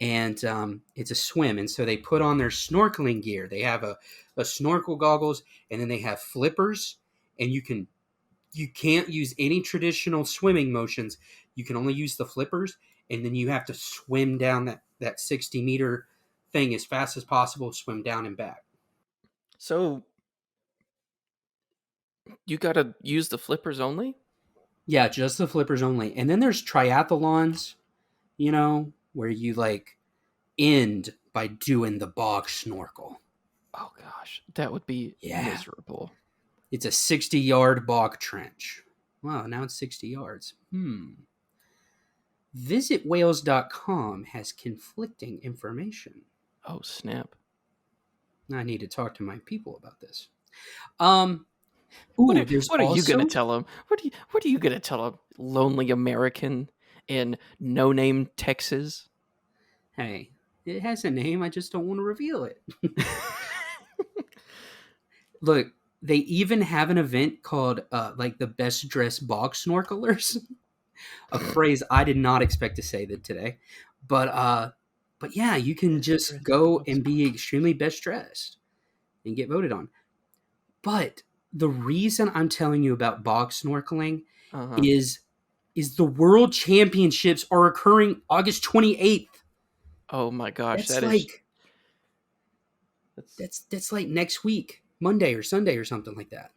and it's a swim. And so they put on their snorkeling gear. They have a snorkel goggles, and then they have flippers, and you can't use any traditional swimming motions. You can only use the flippers, and then you have to swim down that 60-meter thing as fast as possible, swim down and back. So you got to use the flippers only? Yeah, just the flippers only. And then there's triathlons, where you like end by doing the bog snorkel. Oh gosh, that would be Yeah. miserable. It's a 60-yard bog trench. Wow, now it's 60 yards. VisitWales.com has conflicting information. Oh snap! I need to talk to my people about this. Um, ooh, there's What are you gonna also, tell him? What are you gonna tell a lonely American in No Name, Texas? hey, it has a name. I just don't want to reveal it. Look, they even have an event called like the best dressed bog snorkelers, a phrase I did not expect to say that today. But yeah, you can Best just dressed go box. and be extremely best dressed and get voted on. But the reason I'm telling you about bog snorkeling Uh huh. is is the world championships are occurring August 28th. Oh my gosh, That's that is like that's that's like next week, Monday or Sunday or something like that.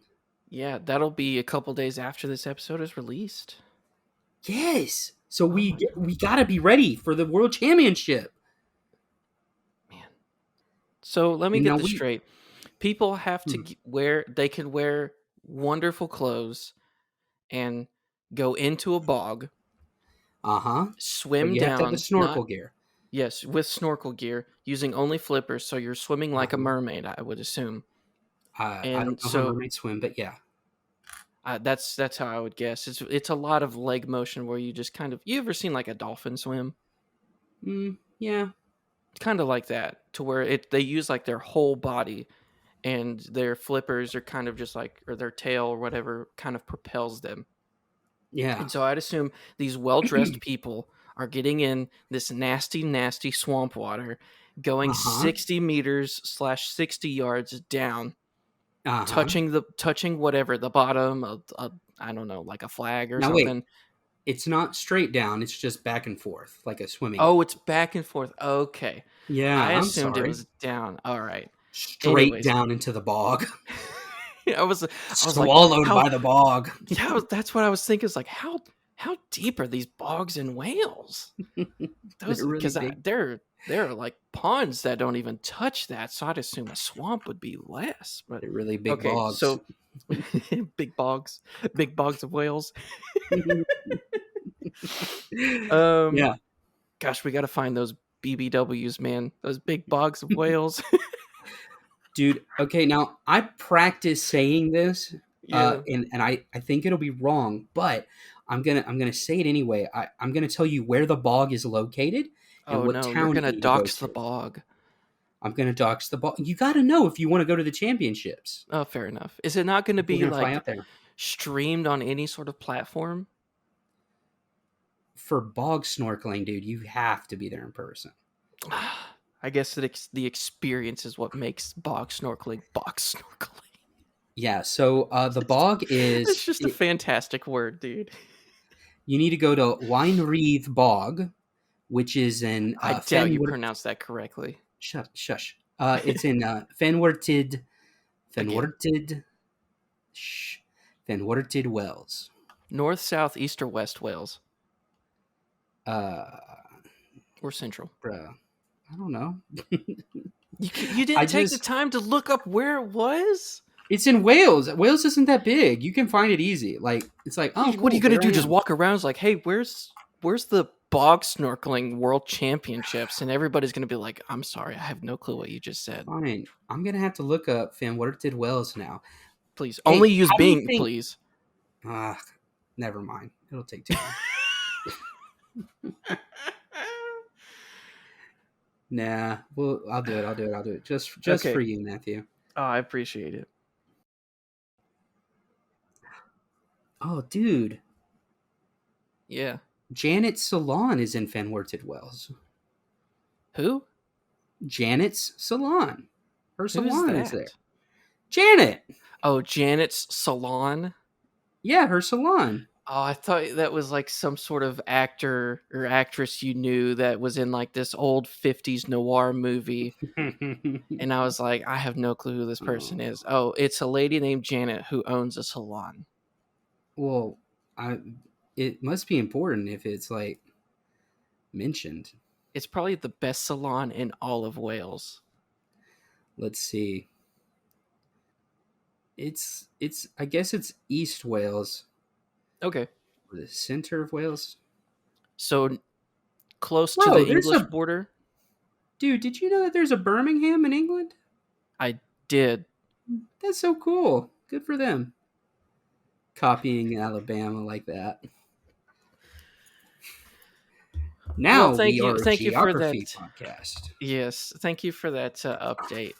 yeah. That'll be a couple days after this episode is released. Yes. So Oh my we gosh, got to be ready for the world championship. man. So let me You get know this we straight. People have to hmm, wear. They can wear wonderful clothes and go into a bog, uh-huh. But swim you have to have the down. Not snorkel gear. yes, with snorkel gear, using only flippers, so you're swimming like a Uh-huh. mermaid. I would assume. I And don't know how so mermaids swim, but yeah. that's how I would guess. It's a lot of leg motion where you just kind of you ever seen like a dolphin swim? Yeah. It's kind of like that to where it they use like their whole body and their flippers are kind of just like or their tail or whatever kind of propels them. Yeah. And so I'd assume these well-dressed people are getting in this nasty, nasty swamp water, going Uh-huh. 60 meters slash 60 yards down, Uh-huh. touching whatever the bottom of I don't know, like a flag or Now wait, something. it's not straight down, it's just back and forth like a swimming. Oh, it's back and forth. Okay. I Yeah, I'm assumed it sorry. was down. All right. Straight Anyways, down into the bog. I was like, Swallowed how by the bog. yeah, that's what I was thinking. Is like how deep are these bogs in Wales? Those They're really because big. there are like ponds that don't even touch that, so I'd assume a swamp would be less. But They're really big okay, bogs. so big bogs of Wales. Um, Yeah. gosh, we got to find those BBWs, man. Those big bogs of Wales. Dude, okay, now I practice saying this, Yeah. and I think it'll be wrong, but I'm gonna say it anyway. I'm gonna tell you where the bog is located and Oh what no, you're town gonna you need to go dox the to. bog. I'm gonna dox the bog. You gotta know if you want to go to the championships. Oh, fair enough. Is it not going to We're be gonna fly like out there. streamed on any sort of platform? For bog snorkeling, dude, you have to be there in person. I guess the experience is what makes bog snorkeling. Yeah, so the bog It's is just a fantastic word, dude. you need to go to Wynreath Bog, which is in I doubt you Fenward. pronounced that correctly. Shush. It's in Fenworted, Again, Fenworted, shh, Fenworted Wells. north, south, east, or west Wales Uh, or central. bruh, I don't know. You I didn't take the just time to look up where it was. it's in Wales. Wales isn't that big. You can find it easy. Like it's like, oh, What are you cool, gonna there I do? Just am. walk around? It's like, hey, where's the bog snorkeling world championships? And everybody's gonna be like, I'm sorry, I have no clue what you just said. Fine. I'm gonna have to look up Fenworted Wells now. Please only Hey, use how do you Bing, think? please. Ah, never mind. It'll take too long. Nah, well, I'll do it. I'll do it. I'll do it. Just for Okay. you, Matthew. Oh, I appreciate it. Oh, dude, Yeah. Janet's salon is in Fenworted Wells. Who? Janet's salon. Her Who is salon is there. that? Janet. Oh, Janet's salon. Yeah, her salon. Oh, I thought that was like some sort of actor or actress you knew that was in like this old 50s noir movie. And I was like, I have no clue who this person Oh, is. Oh, it's a lady named Janet who owns a salon. well, I. It must be important if it's like mentioned. It's probably the best salon in all of Wales. Let's see. It's. I guess it's East Wales, Okay. or the center of Wales. So close to Whoa, the there's English a border. dude. Did you know that there's a Birmingham in England? I did. That's so cool. Good for them. Copying Alabama like that. Well, Now we are a thank you for geography that. podcast. Yes, thank you for that update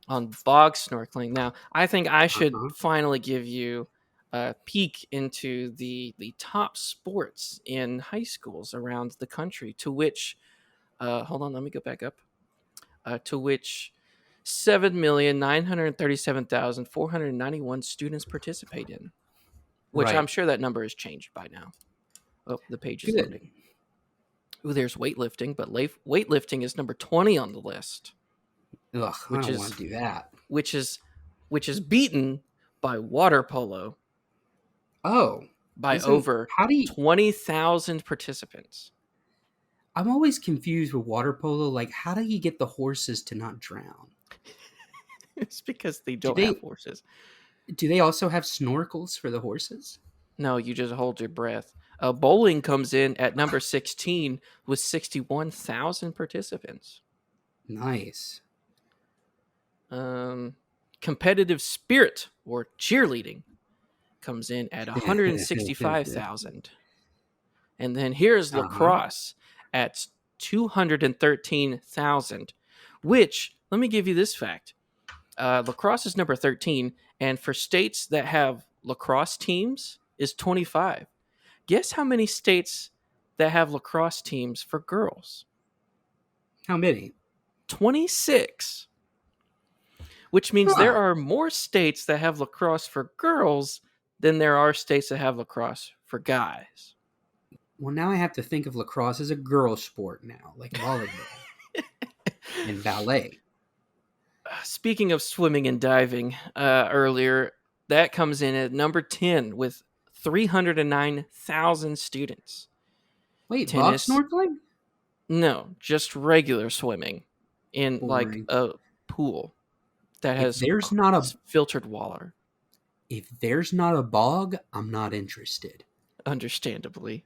on bog snorkeling. Now, I think I should Uh-huh. finally give you a peek into the top sports in high schools around the country. To which, hold on, let me go back up. To which 7,937,491 students participate in. Which I'm Right. sure that number has changed by now. Oh, the page is Good. loading. Ooh, there's weightlifting, but weightlifting is number 20 on the list, Ugh, I which don't want is to do that. which is which is beaten by water polo Oh, by isn't over how do you? 20,000 participants. I'm always confused with water polo. Like, how do you get the horses to not drown? It's because they Do don't have they? horses. Do they also have snorkels for the horses? No, you just hold your breath. Bowling comes in at number 16 with 61,000 participants. Nice. Um, Competitive spirit or cheerleading comes in at 165,000. And then here's Uh-huh. lacrosse at 213,000, which, let me give you this fact. Lacrosse is number 13, and for states that have lacrosse teams is 25. Guess how many states that have lacrosse teams for girls? How many? 26, which means there Huh. are more states that have lacrosse for girls than there are states that have lacrosse for guys. Well, now I have to think of lacrosse as a girl sport now, like volleyball and ballet. Speaking of swimming and diving, earlier, that comes in at number 10 with 309,000 students. Wait, bog Tennis, snorkeling? no, just regular swimming in like Boring. a pool that If has there's not a filtered water, if there's not a bog, I'm not interested. understandably.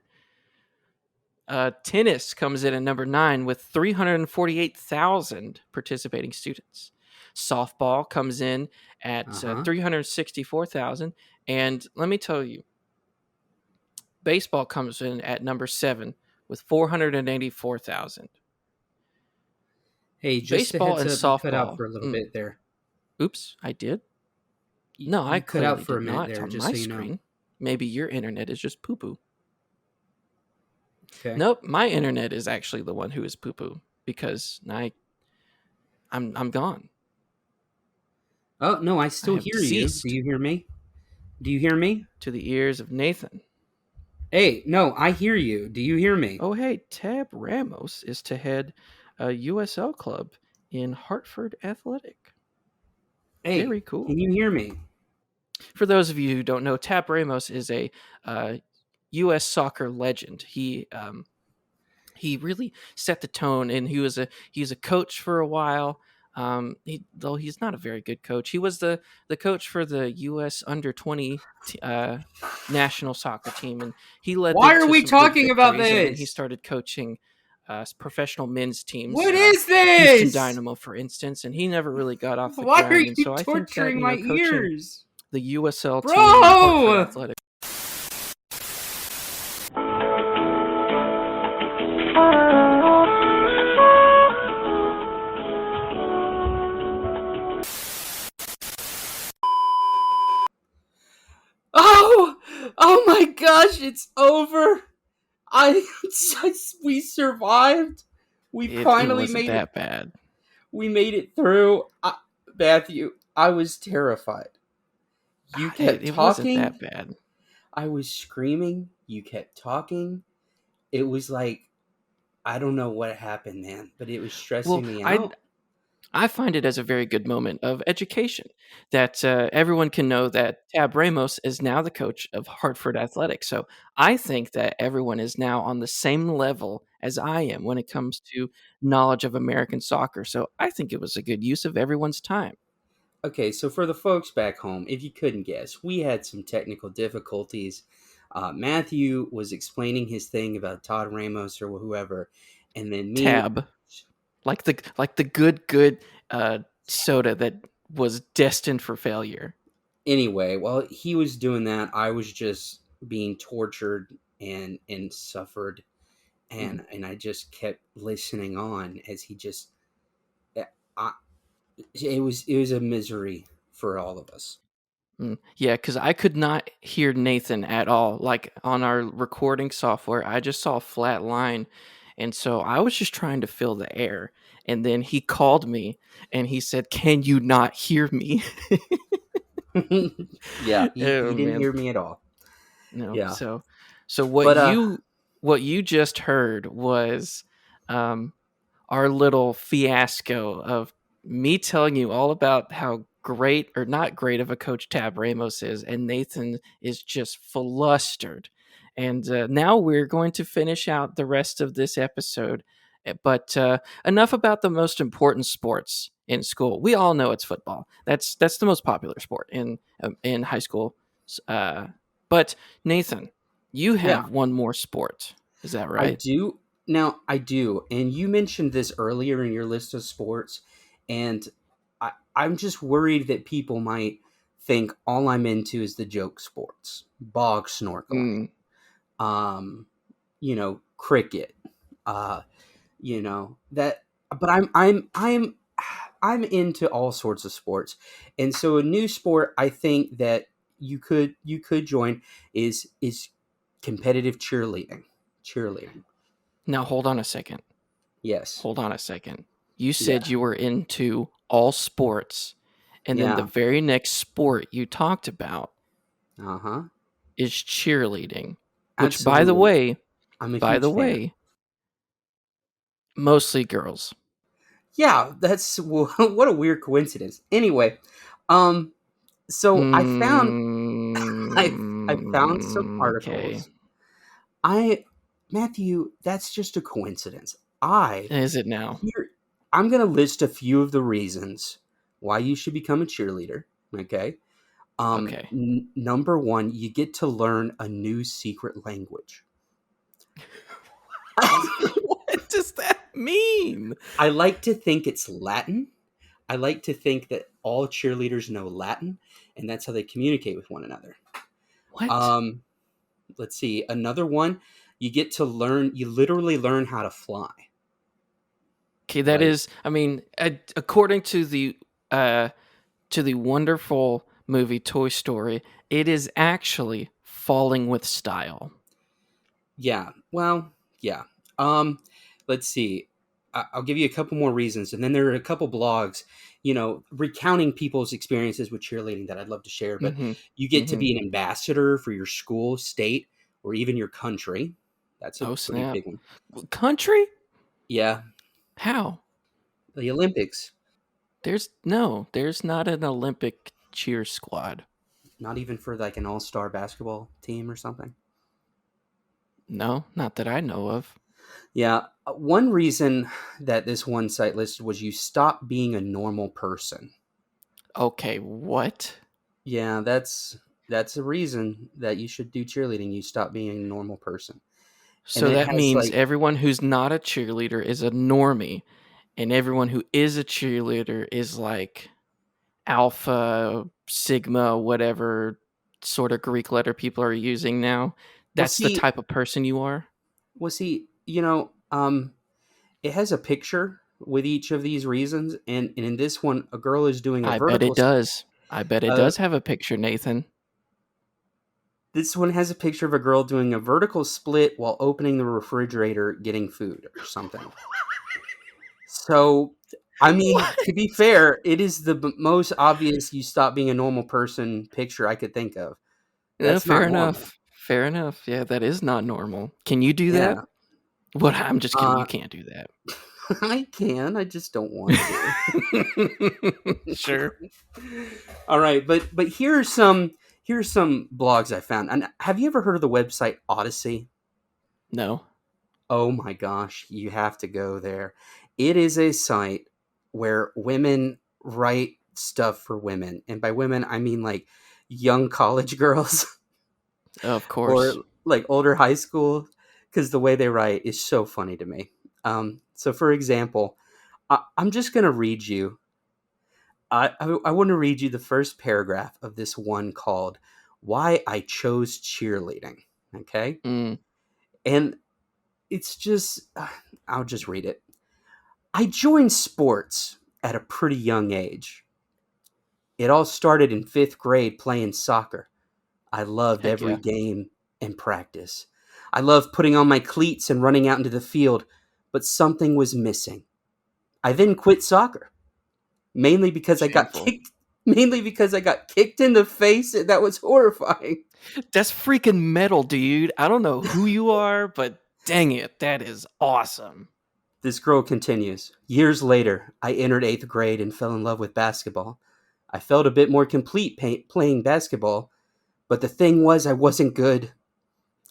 Tennis comes in at number 9 with 348,000 participating students. Softball comes in Uh at huh. 364,000. And let me tell you, baseball comes in at number 7 with 484,000. Hey, just a Baseball heads and up, you cut out softball. for a little bit there. Oops, I did? You, No, I you cut out clearly for a did minute not there, on just my so you know. screen. Maybe your internet is just poo poo. Okay. Nope, my internet is actually the one who is poo poo because I'm gone. Oh no, I I still have hear you. Do deceased you hear me? Do you hear me? to the ears of Nathan. Hey, no, I hear you. Do you hear me? Oh, hey, Tab Ramos is to head a USL club in Hartford Athletic. Hey, Very cool. can you hear me? For those of you who don't know, Tab Ramos is a U.S. soccer legend. He really set the tone, and he's a coach for a while. Though he's not a very good coach, he was the coach for the U.S. under 20 national soccer team, and he led Why them are to we some good talking about victories. And then he this? started coaching professional men's teams, What is Houston this? Dynamo, for instance. And he never really got off the Why are ground. And you so I think that torturing my coaching ears? the USL team in Hartford Bro! Athletic. Oh! Oh my gosh, it's over. I we survived. We It finally wasn't made it. that bad. We made it through. Matthew, I was terrified. You kept It wasn't talking. that bad. I was screaming. You kept talking. It was like I don't know what happened, man, but it was stressing Well, me I out. I find it as a very good moment of education that everyone can know that Tab Ramos is now the coach of Hartford Athletics. So I think that everyone is now on the same level as I am when it comes to knowledge of American soccer. So I think it was a good use of everyone's time. Okay, so for the folks back home, if you couldn't guess, we had some technical difficulties. Matthew was explaining his thing about Todd Ramos or whoever, and then me. Tab, like the good soda that was destined for failure. Anyway, while he was doing that, I was just being tortured and suffered, Mm. and I just kept listening on as he just. I, it was a misery for all of us. Mm. Yeah, because I could not hear Nathan at all. Like on our recording software, I just saw a flat line. And so I was just trying to fill the air. And then he called me and he said, "Can you not hear me?" Yeah, he Oh didn't man. hear me at all. No. Yeah, So what but you just heard was um our little fiasco of me telling you all about how great or not great of a coach Tab Ramos is, and Nathan is just flustered. And now we're going to finish out the rest of this episode. But enough about the most important sports in school. We all know it's football. That's the most popular sport in high school. Uh, but Nathan, you yeah, have one more sport. Is that I right? do. Now I do, and you mentioned this earlier in your list of sports, and I'm just worried that people might think all I'm into is the joke sports, bog snorkeling, Mm. um, cricket, uh, that. But I'm into all sorts of sports, and so a new sport I think that you could join is competitive cheerleading. Cheerleading, Now hold on a second. yes, Hold on a second. You said yeah, you were into all sports, and then the yeah, very next sport you talked about uh huh, is cheerleading, which absolutely. I'm a by the huge fan. way, mostly girls. Yeah, that's well, what a weird coincidence. Anyway, um, so I found some Okay. articles. I Matthew, that's just a coincidence. I Is it now? here I'm going to list a few of the reasons why you should become a cheerleader, okay? Okay. Number 1, you get to learn a new secret language. What does that mean? I like to think it's Latin. I like to think that all cheerleaders know Latin and that's how they communicate with one another. What? Um let's see, another one, you literally learn how to fly, Okay, that right? is, I mean, according uh, to the wonderful movie Toy Story, it is actually falling with style. Yeah. Well, yeah. Um, let's see. I'll give you a couple more reasons, and then there are a couple blogs, recounting people's experiences with cheerleading that I'd love to share. But Mm-hmm. you get to Mm-hmm. be an ambassador for your school, state, or even your country. That's a Oh pretty snap! big one. Country? Yeah, How? the Olympics. There's not an Olympic cheer squad. Not even for like an all-star basketball team or something. No, not that I know of. Yeah, one reason that this one site listed was you stop being a normal person. Okay, what? Yeah, that's a reason that you should do cheerleading. You stop being a normal person. And So then it that has means like, everyone who's not a cheerleader is a normie, and everyone who is a cheerleader is like alpha, sigma, whatever sort of Greek letter people are using now. well That's the see, type of person you are? it has a picture with each of these reasons, and in this one, a girl is doing a I bet vertical. it does. I bet it Uh, does have a picture, Nathan. this one has a picture of a girl doing a vertical split while opening the refrigerator, getting food or something. So, I mean, What? to be fair, it is the most obvious you stop being a normal person picture I could think of. Yeah, That's fair not normal. enough. Fair enough. Yeah, that is not normal. Can you do that? Yeah. What? I'm just kidding. You Uh, can't do that. I can. I just don't want to. Sure. All right, but here's some blogs I found. And have you ever heard of the website Odyssey? No. Oh my gosh, you have to go there. It is a site where women write stuff for women, and by women I mean like young college girls. Of course. or like older high school, because the way they write is so funny to me. So, for example, I'm just going to read you. I want to read you the first paragraph of this one called "Why I Chose Cheerleading." Okay, Mm, and it's just I'll just read it. I joined sports at a pretty young age. It all started in fifth grade playing soccer. I loved heck every yeah. game and practice. I loved putting on my cleats and running out into the field, but something was missing. I then quit soccer, mainly because I got Shameful. kicked mainly because I got kicked in the face, and that was horrifying. That's freaking metal, dude. I don't know who you are, but dang it, that is awesome. This girl continues. Years later, I entered 8th grade and fell in love with basketball. I felt a bit more complete playing basketball, but the thing was I wasn't good.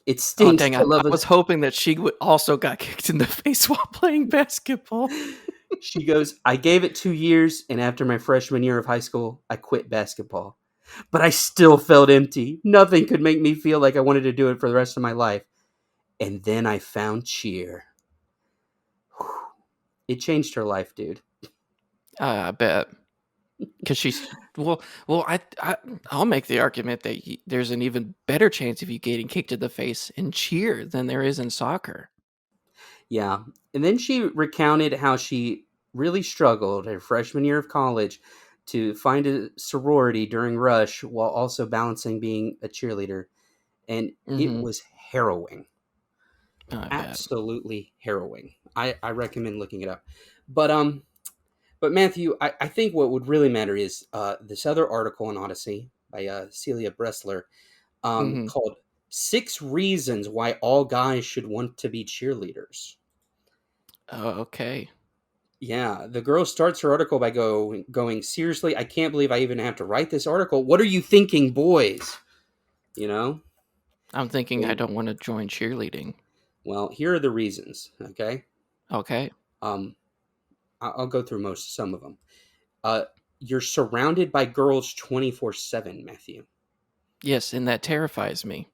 It Oh stinks dang, to I love a was hoping that she also got kicked in the face while playing basketball. She goes, I gave it 2 years, and after my freshman year of high school, I quit basketball. But I still felt empty. Nothing could make me feel like I wanted to do it for the rest of my life. And then I found cheer. It changed her life, dude. I bet. Because she's well, I'll make the argument that there's an even better chance of you getting kicked in the face in cheer than there is in soccer. Yeah. And then she recounted how she really struggled her freshman year of college to find a sorority during rush while also balancing being a cheerleader. And it Mm-hmm. was harrowing. I bet. Absolutely harrowing. I recommend looking it up. But Matthew, I think what would really matter is this other article in Odyssey by Celia Bressler Mm-hmm. called Six Reasons Why All Guys Should Want to Be Cheerleaders. Oh, okay. Yeah, the girl starts her article by going, seriously, I can't believe I even have to write this article. What are you thinking, boys? You know? I'm thinking I And, don't want to join cheerleading. well, here are the reasons, okay? Okay. Um, I'll go through some of them. Uh, you're surrounded by girls 24/7, Matthew. Yes, and that terrifies me.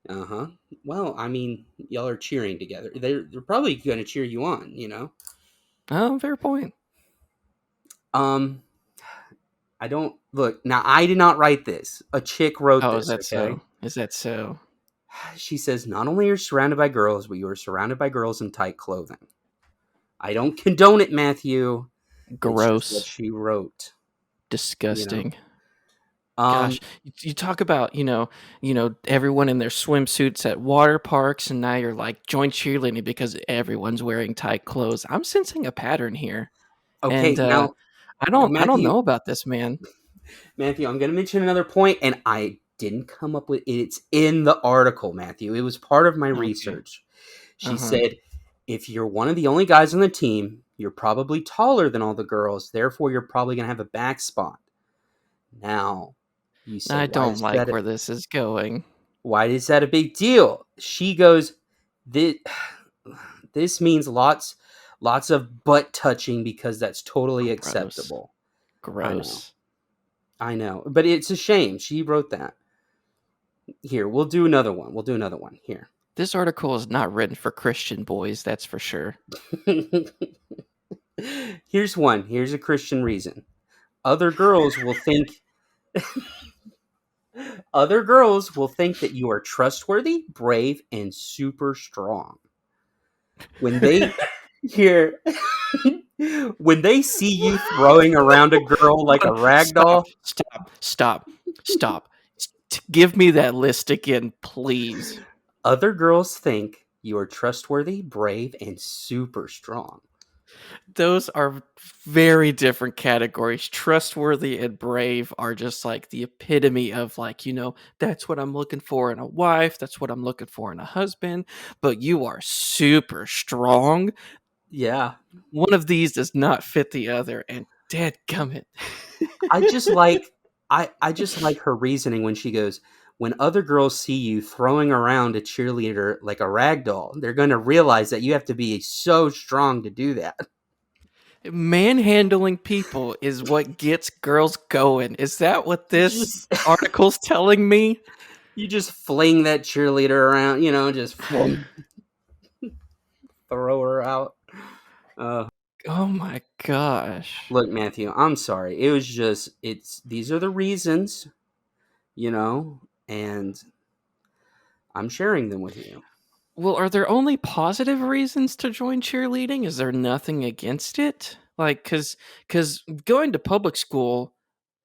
Uh huh. Well, I mean, y'all are cheering together. They're probably going to cheer you on, you know. Oh, fair point. Um, I don't look now. I did not write this. A chick wrote Oh, is this. that Okay. so? Is that so? She says, not only are you surrounded by girls, but you are surrounded by girls in tight clothing. I don't condone it, Matthew. It's just what Gross. she wrote. You know. Disgusting. Um. Gosh, you talk about, everyone in their swimsuits at water parks, and now you're like join cheerleading because everyone's wearing tight clothes. I'm sensing a pattern here, Okay. and Now, I don't Matthew. know about this, man. Matthew, I'm going to mention another point, and I didn't come up with it. It's in the article, Matthew. It was part of my Okay. research. Uh She huh. said, if you're one of the only guys on the team, you're probably taller than all the girls. Therefore, you're probably going to have a back spot. Now, you say, I don't like where this is going. why is that a big deal? She goes, this, this means lots of butt touching because that's totally Gross. acceptable. I know. Gross. I know. But it's a shame. She wrote that. Here, we'll do another one. We'll do another one. Here. This article is not written for Christian boys, that's for sure. Here's one. Here's a Christian reason. Other girls will think other girls will think that you are trustworthy, brave, and super strong. When they hear when they see you throwing around a girl like a Hold on. rag Stop. doll, Stop. Stop. Stop. Give me that list again, please. other girls think you are trustworthy, brave, and super strong. Those are very different categories. Trustworthy and brave are just like the epitome of like, that's what I'm looking for in a wife, that's what I'm looking for in a husband, but you are super strong. Yeah. One of these does not fit the other, and dadgummit. I just like I just like her reasoning when she goes, when other girls see you throwing around a cheerleader like a rag doll, they're going to realize that you have to be so strong to do that. Manhandling people is what gets girls going. Is that what this Just article's telling me? You just fling that cheerleader around, just throw her out. Uh, Oh my gosh. Look, Matthew, I'm sorry. It was just these are the reasons, and I'm sharing them with you. Well, are there only positive reasons to join cheerleading? Is there nothing against it? Like, cause going to public school,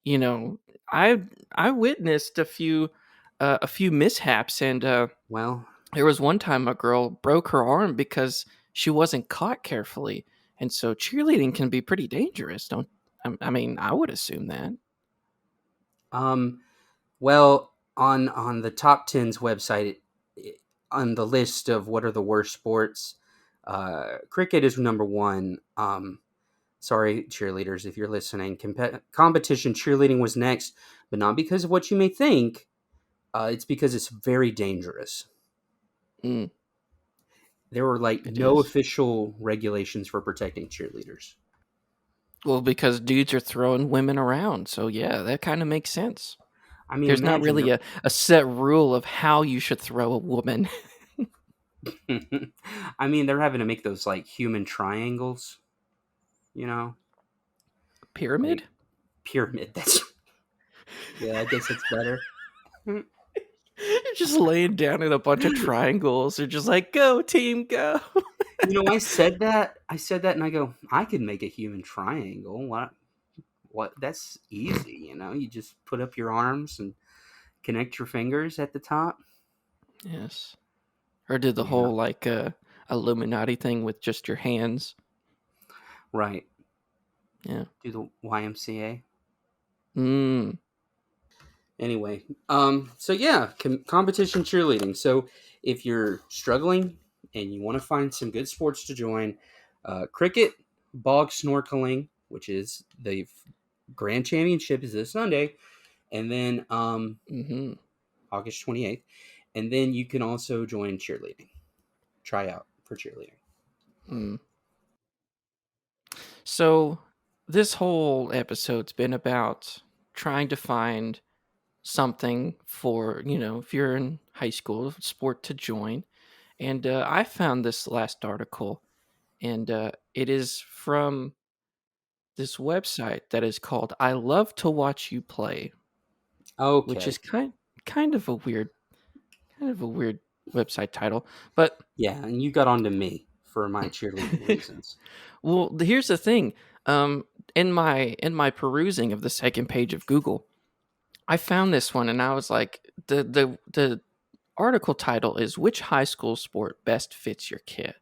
you know, I I witnessed a few mishaps, and Well, there was one time a girl broke her arm because she wasn't caught carefully, and so cheerleading can be pretty dangerous. Don't I mean, I would assume that. um, on the top tens website, on the list of what are the worst sports, cricket is number one. Sorry, cheerleaders, if you're listening. Competition cheerleading was next, but not because of what you may think. It's because it's very dangerous. Mm, There were like it no is. official regulations for protecting cheerleaders. Well, because dudes are throwing women around, so yeah, that kind of makes sense. I mean, There's not imagine. really a set rule of how you should throw a woman. I mean, they're having to make those like human triangles, you know, Pyramid? like pyramid. That's yeah. I guess it's better. You're just laying down in a bunch of triangles. They're just like, go, team, go. I said that, and I go, I could make a human triangle. What? What? That's easy. You just put up your arms and connect your fingers at the top. Yes. Or did the Yeah. whole like Illuminati thing with just your hands. Right. Yeah. Do the YMCA. Mm. Anyway, so yeah, competition cheerleading. So if you're struggling and you want to find some good sports to join, cricket, bog snorkeling, which is the grand championship is this Sunday, and then Hmm. August 28th, and then you can also join cheerleading. Try out for cheerleading. Mm. So this whole episode's been about trying to find something for, if you're in high school, sport to join. And I found this last article, and it is from this website that is called "I Love to Watch You Play," which is Okay. kind of a weird website title. But Yeah, and you got on to me for my cheerleading reasons. well, here's the thing. Um, in my perusing of the second page of Google, I found this one, and I was like, the article title is "Which high school sport best fits your kid?"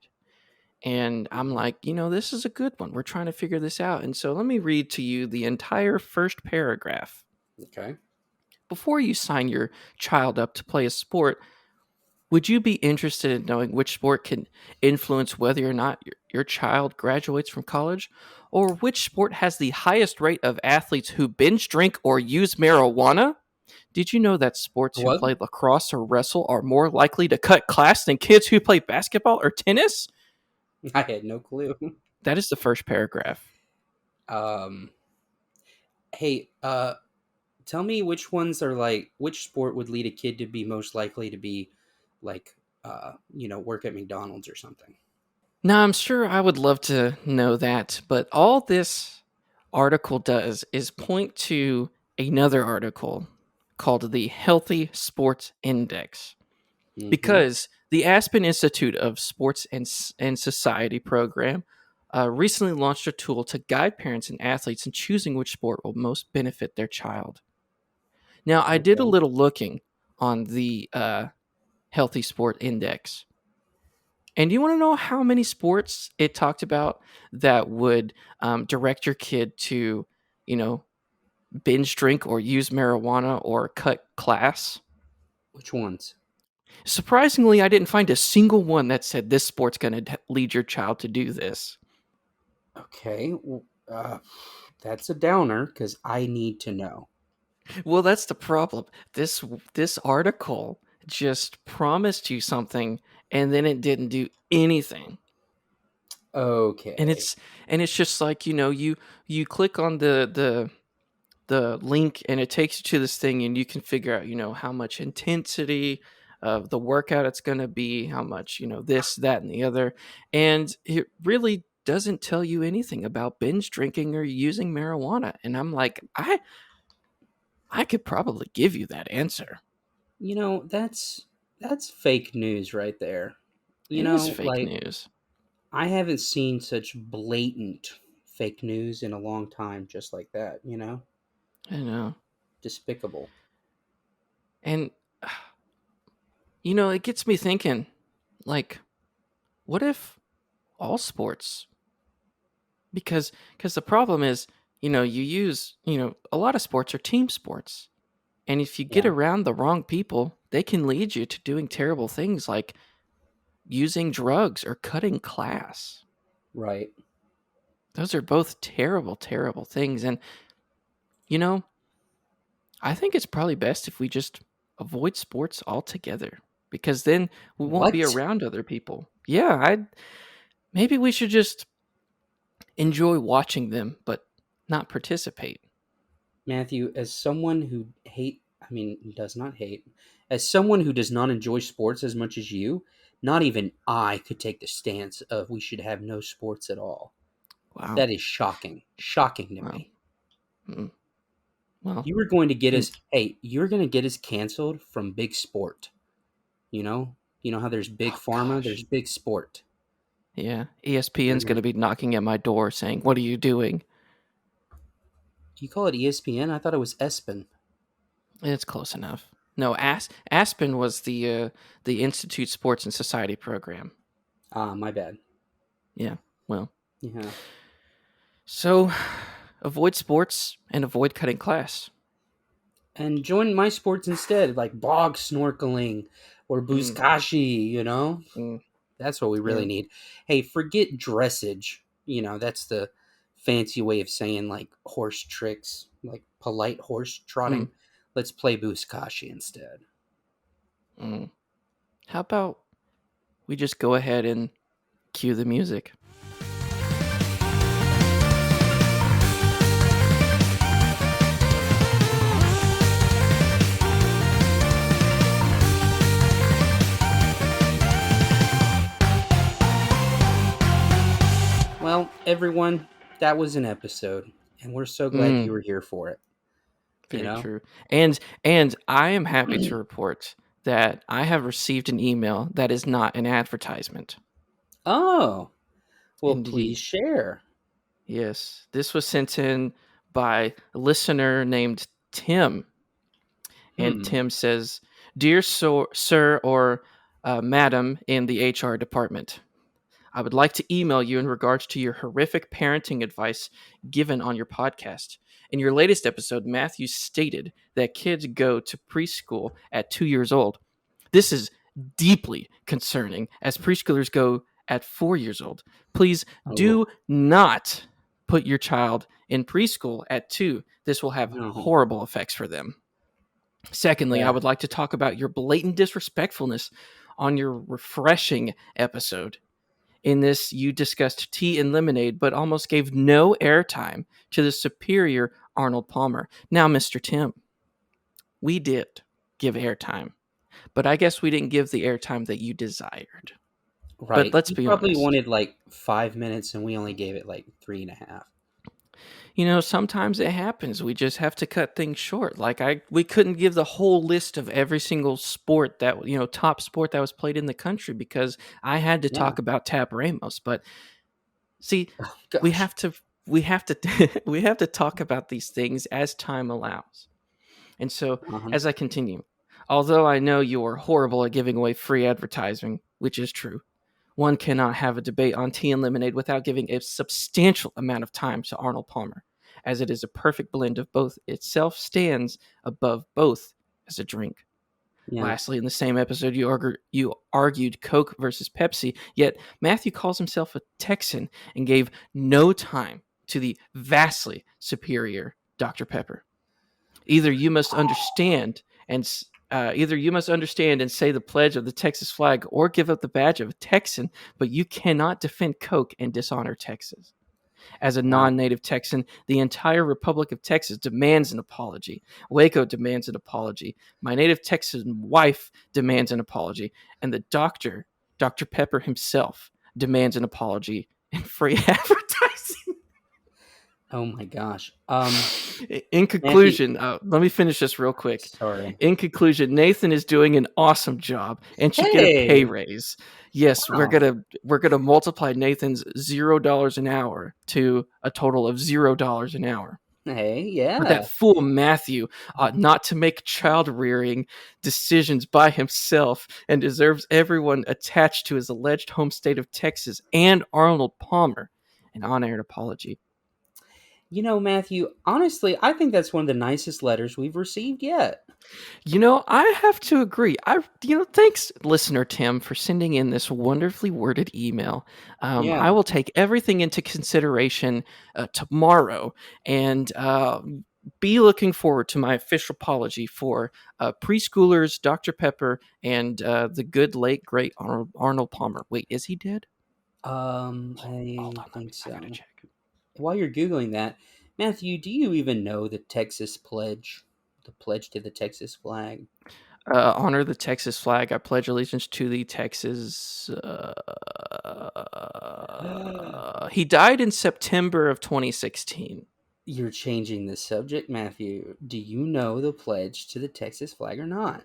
And I'm Mhm. like, this is a good one. We're trying to figure this out. And so let me read to you the entire first paragraph. Okay. Before you sign your child up to play a sport, would you be interested in knowing which sport can influence whether or not your child graduates from college? Or which sport has the highest rate of athletes who binge drink or use marijuana? Did you know that sports who What? play lacrosse or wrestle are more likely to cut class than kids who play basketball or tennis? I had no clue. That is the first paragraph. Um, hey, tell me which ones are like which sport would lead a kid to be most likely to be like work at McDonald's or something. Now, I'm sure I would love to know that, but all this article does is point to another article called the Healthy Sports Index. Mm-hmm. Because the Aspen Institute of Sports and Society program recently launched a tool to guide parents and athletes in choosing which sport will most benefit their child. Now, I did a Okay. little looking on the Healthy Sport Index. And do you want to know how many sports it talked about that would direct your kid to, you know, binge drink or use marijuana or cut class? Which ones? Surprisingly, I didn't find a single one that said this sport's going to lead your child to do this. Okay. Well, that's a downer because I need to know. Well, that's the problem. This article just promised you something and then it didn't do anything. And Okay. it's just like, you click on the the link and it takes you to this thing and you can figure out, how much intensity of the workout it's going to be, how much, this, that, and the other. And it really doesn't tell you anything about binge drinking or using marijuana. And I'm like, I could probably give you that answer. That's fake news right there. It is fake Like, news. I haven't seen such blatant fake news in a long time, just like that. I know. Despicable. And, it gets me thinking, like, what if all sports, because the problem is, you use, a lot of sports are team sports. And if you get Yeah, around the wrong people, they can lead you to doing terrible things like using drugs or cutting class. right. Those are both terrible, terrible things. And, you know, I think it's probably best if we just avoid sports altogether because then we won't be What? around other people. Yeah, maybe we should just enjoy watching them but not participate. Matthew, as someone who does not hate, as someone who does not enjoy sports as much as you, not even I could take the stance of we should have no sports at all. Wow. That is shocking. Shocking to Wow. me. Mm. Well, You were going to get and us, hey, you're going to get us canceled from big sport. You know? You know how there's big oh pharma, there's gosh. big sport. Yeah, You're ESPN's going going to be knocking at my door saying, "What are you doing?" You call it ESPN? I thought it was ESPN. It's close enough. No, Aspen was the Institute Sports and Society program. Ah, my bad. Yeah. Well, Yeah. so avoid sports and avoid cutting class. And join my sports instead, like bog snorkeling or Mm, buzkashi. mm, That's what we yeah. really need. Hey, forget dressage. That's the fancy way of saying like horse tricks, like polite horse Mm, trotting. Let's play buzkashi instead. mm. How about we just go ahead and cue the music? Well, everyone, that was an episode, and we're so glad you Mm, were here for it. You very know? true. And I am happy to report that I have received an email that is not an advertisement. Oh, well, please Indeed. share. Yes. This was sent in by a listener named Tim. And Hmm. Tim says, "Dear sir or madam in the HR department, I would like to email you in regards to your horrific parenting advice given on your podcast. In your latest episode, Matthew stated that kids go to preschool at 2 years old. This is deeply concerning as preschoolers go at 4 years old. Please Oh, do not put your child in preschool at 2. This will have no. horrible effects for them. Secondly, I Yeah. would like to talk about your blatant disrespectfulness on your refreshing episode. In this, you discussed tea and lemonade, but almost gave no airtime to the superior Arnold Palmer. Now, Mr. Tim, we did give airtime, but I guess we didn't give the airtime that you desired. But Right. let's You be probably honest. wanted like 5 minutes, and we only gave it like 3.5. Sometimes it happens. We just have to cut things short. Like we couldn't give the whole list of every single sport that, top sport that was played in the country because I had to Yeah. talk about Tab Ramos. But see, we Gosh. have to we have to we have to talk about these things as time allows. And so, Uh-huh. as I continue, although I know you are horrible at giving away free advertising, which is true, one cannot have a debate on tea and lemonade without giving a substantial amount of time to Arnold Palmer, as it is a perfect blend of both. Itself stands above both as a drink. Yeah. Lastly, in the same episode, you argued Coke versus Pepsi, yet Matthew calls himself a Texan and gave no time to the vastly superior Dr. Pepper. Either you must understand and either you must understand and say the pledge of the Texas flag, or give up the badge of a Texan. But you cannot defend Coke and dishonor Texas. As a Wow. non-native Texan, the entire Republic of Texas demands an apology. Waco demands an apology. My native Texan wife demands an apology, and the doctor, Dr. Pepper himself, demands an apology and free advertising. Oh my gosh. In Matthew, conclusion, let me finish this real quick. sorry. In conclusion, Nathan is doing an awesome job and should get a pay Hey, raise. Yes, we're wow. gonna we're gonna multiply Nathan's $0 an hour to a total of $0 an hour. Hey, But that yeah. fool Matthew ought not to make child rearing decisions by himself and deserves everyone attached to his alleged home state of Texas and Arnold Palmer an on air apology. Matthew, honestly, I think that's one of the nicest letters we've received yet. I have to agree. Thanks, listener Tim, for sending in this wonderfully worded email. I Yeah. will take everything into consideration tomorrow and be looking forward to my official apology for preschoolers, Dr. Pepper, and the good late great Arnold Palmer. Wait, is he dead? Hold I on, think I gotta so. check. While you're Googling that, Matthew, do you even know the Texas pledge? The pledge to the Texas flag? Honor the Texas flag. I pledge allegiance to the Texas. He died in September of 2016. You're changing the subject, Matthew. Do you know the pledge to the Texas flag or not?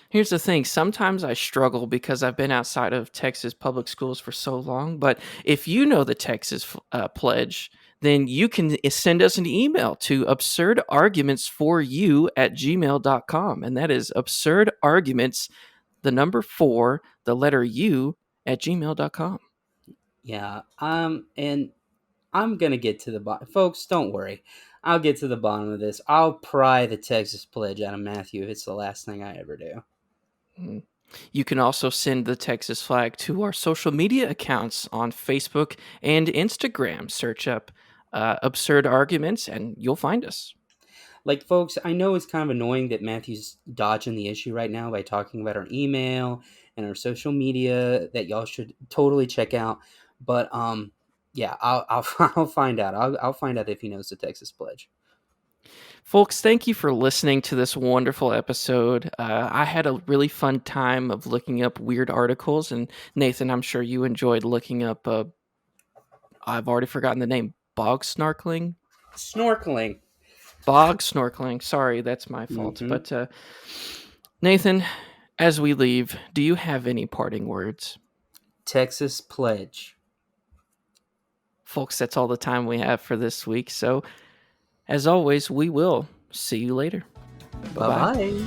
Here's the thing. Sometimes I struggle because I've been outside of Texas public schools for so long. But if you know the Texas pledge, then you can send us an email to absurdargumentsforyou@gmail.com. And that is absurdarguments, the number 4, the letter U @gmail.com. Yeah. And I'm gonna get to the bottom. Folks, don't worry. I'll get to the bottom of this. I'll pry the Texas pledge out of Matthew if it's the last thing I ever do. Mm. You can also send the Texas flag to our social media accounts on Facebook and Instagram. Search up Absurd Arguments and you'll find us. Like, folks, I know it's kind of annoying that Matthew's dodging the issue right now by talking about our email and our social media that y'all should totally check out. But yeah, I'll I'll find out. I'll find out if he knows the Texas pledge. Folks, thank you for listening to this wonderful episode. I had a really fun time of looking up weird articles, and Nathan, I'm sure you enjoyed looking up. I've already forgotten the name. Snorkeling. Bog snorkeling. Sorry, that's my fault. Mm-hmm. But Nathan, as we leave, do you have any parting words? Texas pledge. Folks, that's all the time we have for this week. So, as always, we will see you later. Bye Bye bye. bye.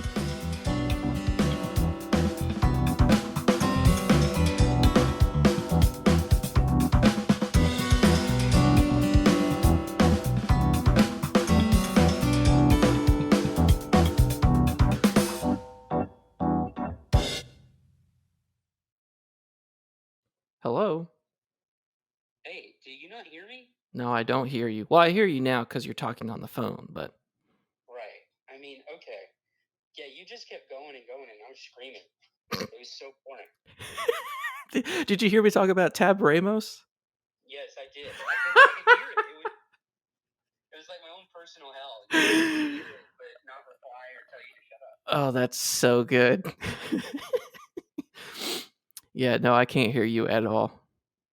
Hello? Hey, do you not hear me? No, I don't hear you. Well, I hear you now because you're talking on the phone, but. Right. I mean, okay. Yeah, you just kept going and going, and I was screaming. It was so boring. Did you hear me talk about Tab Ramos? Yes, I did. I could hear it. It was like my own personal hell. You could hear it, but not reply or tell you to shut up. Oh, that's so good. Yeah, no, I can't hear you at all.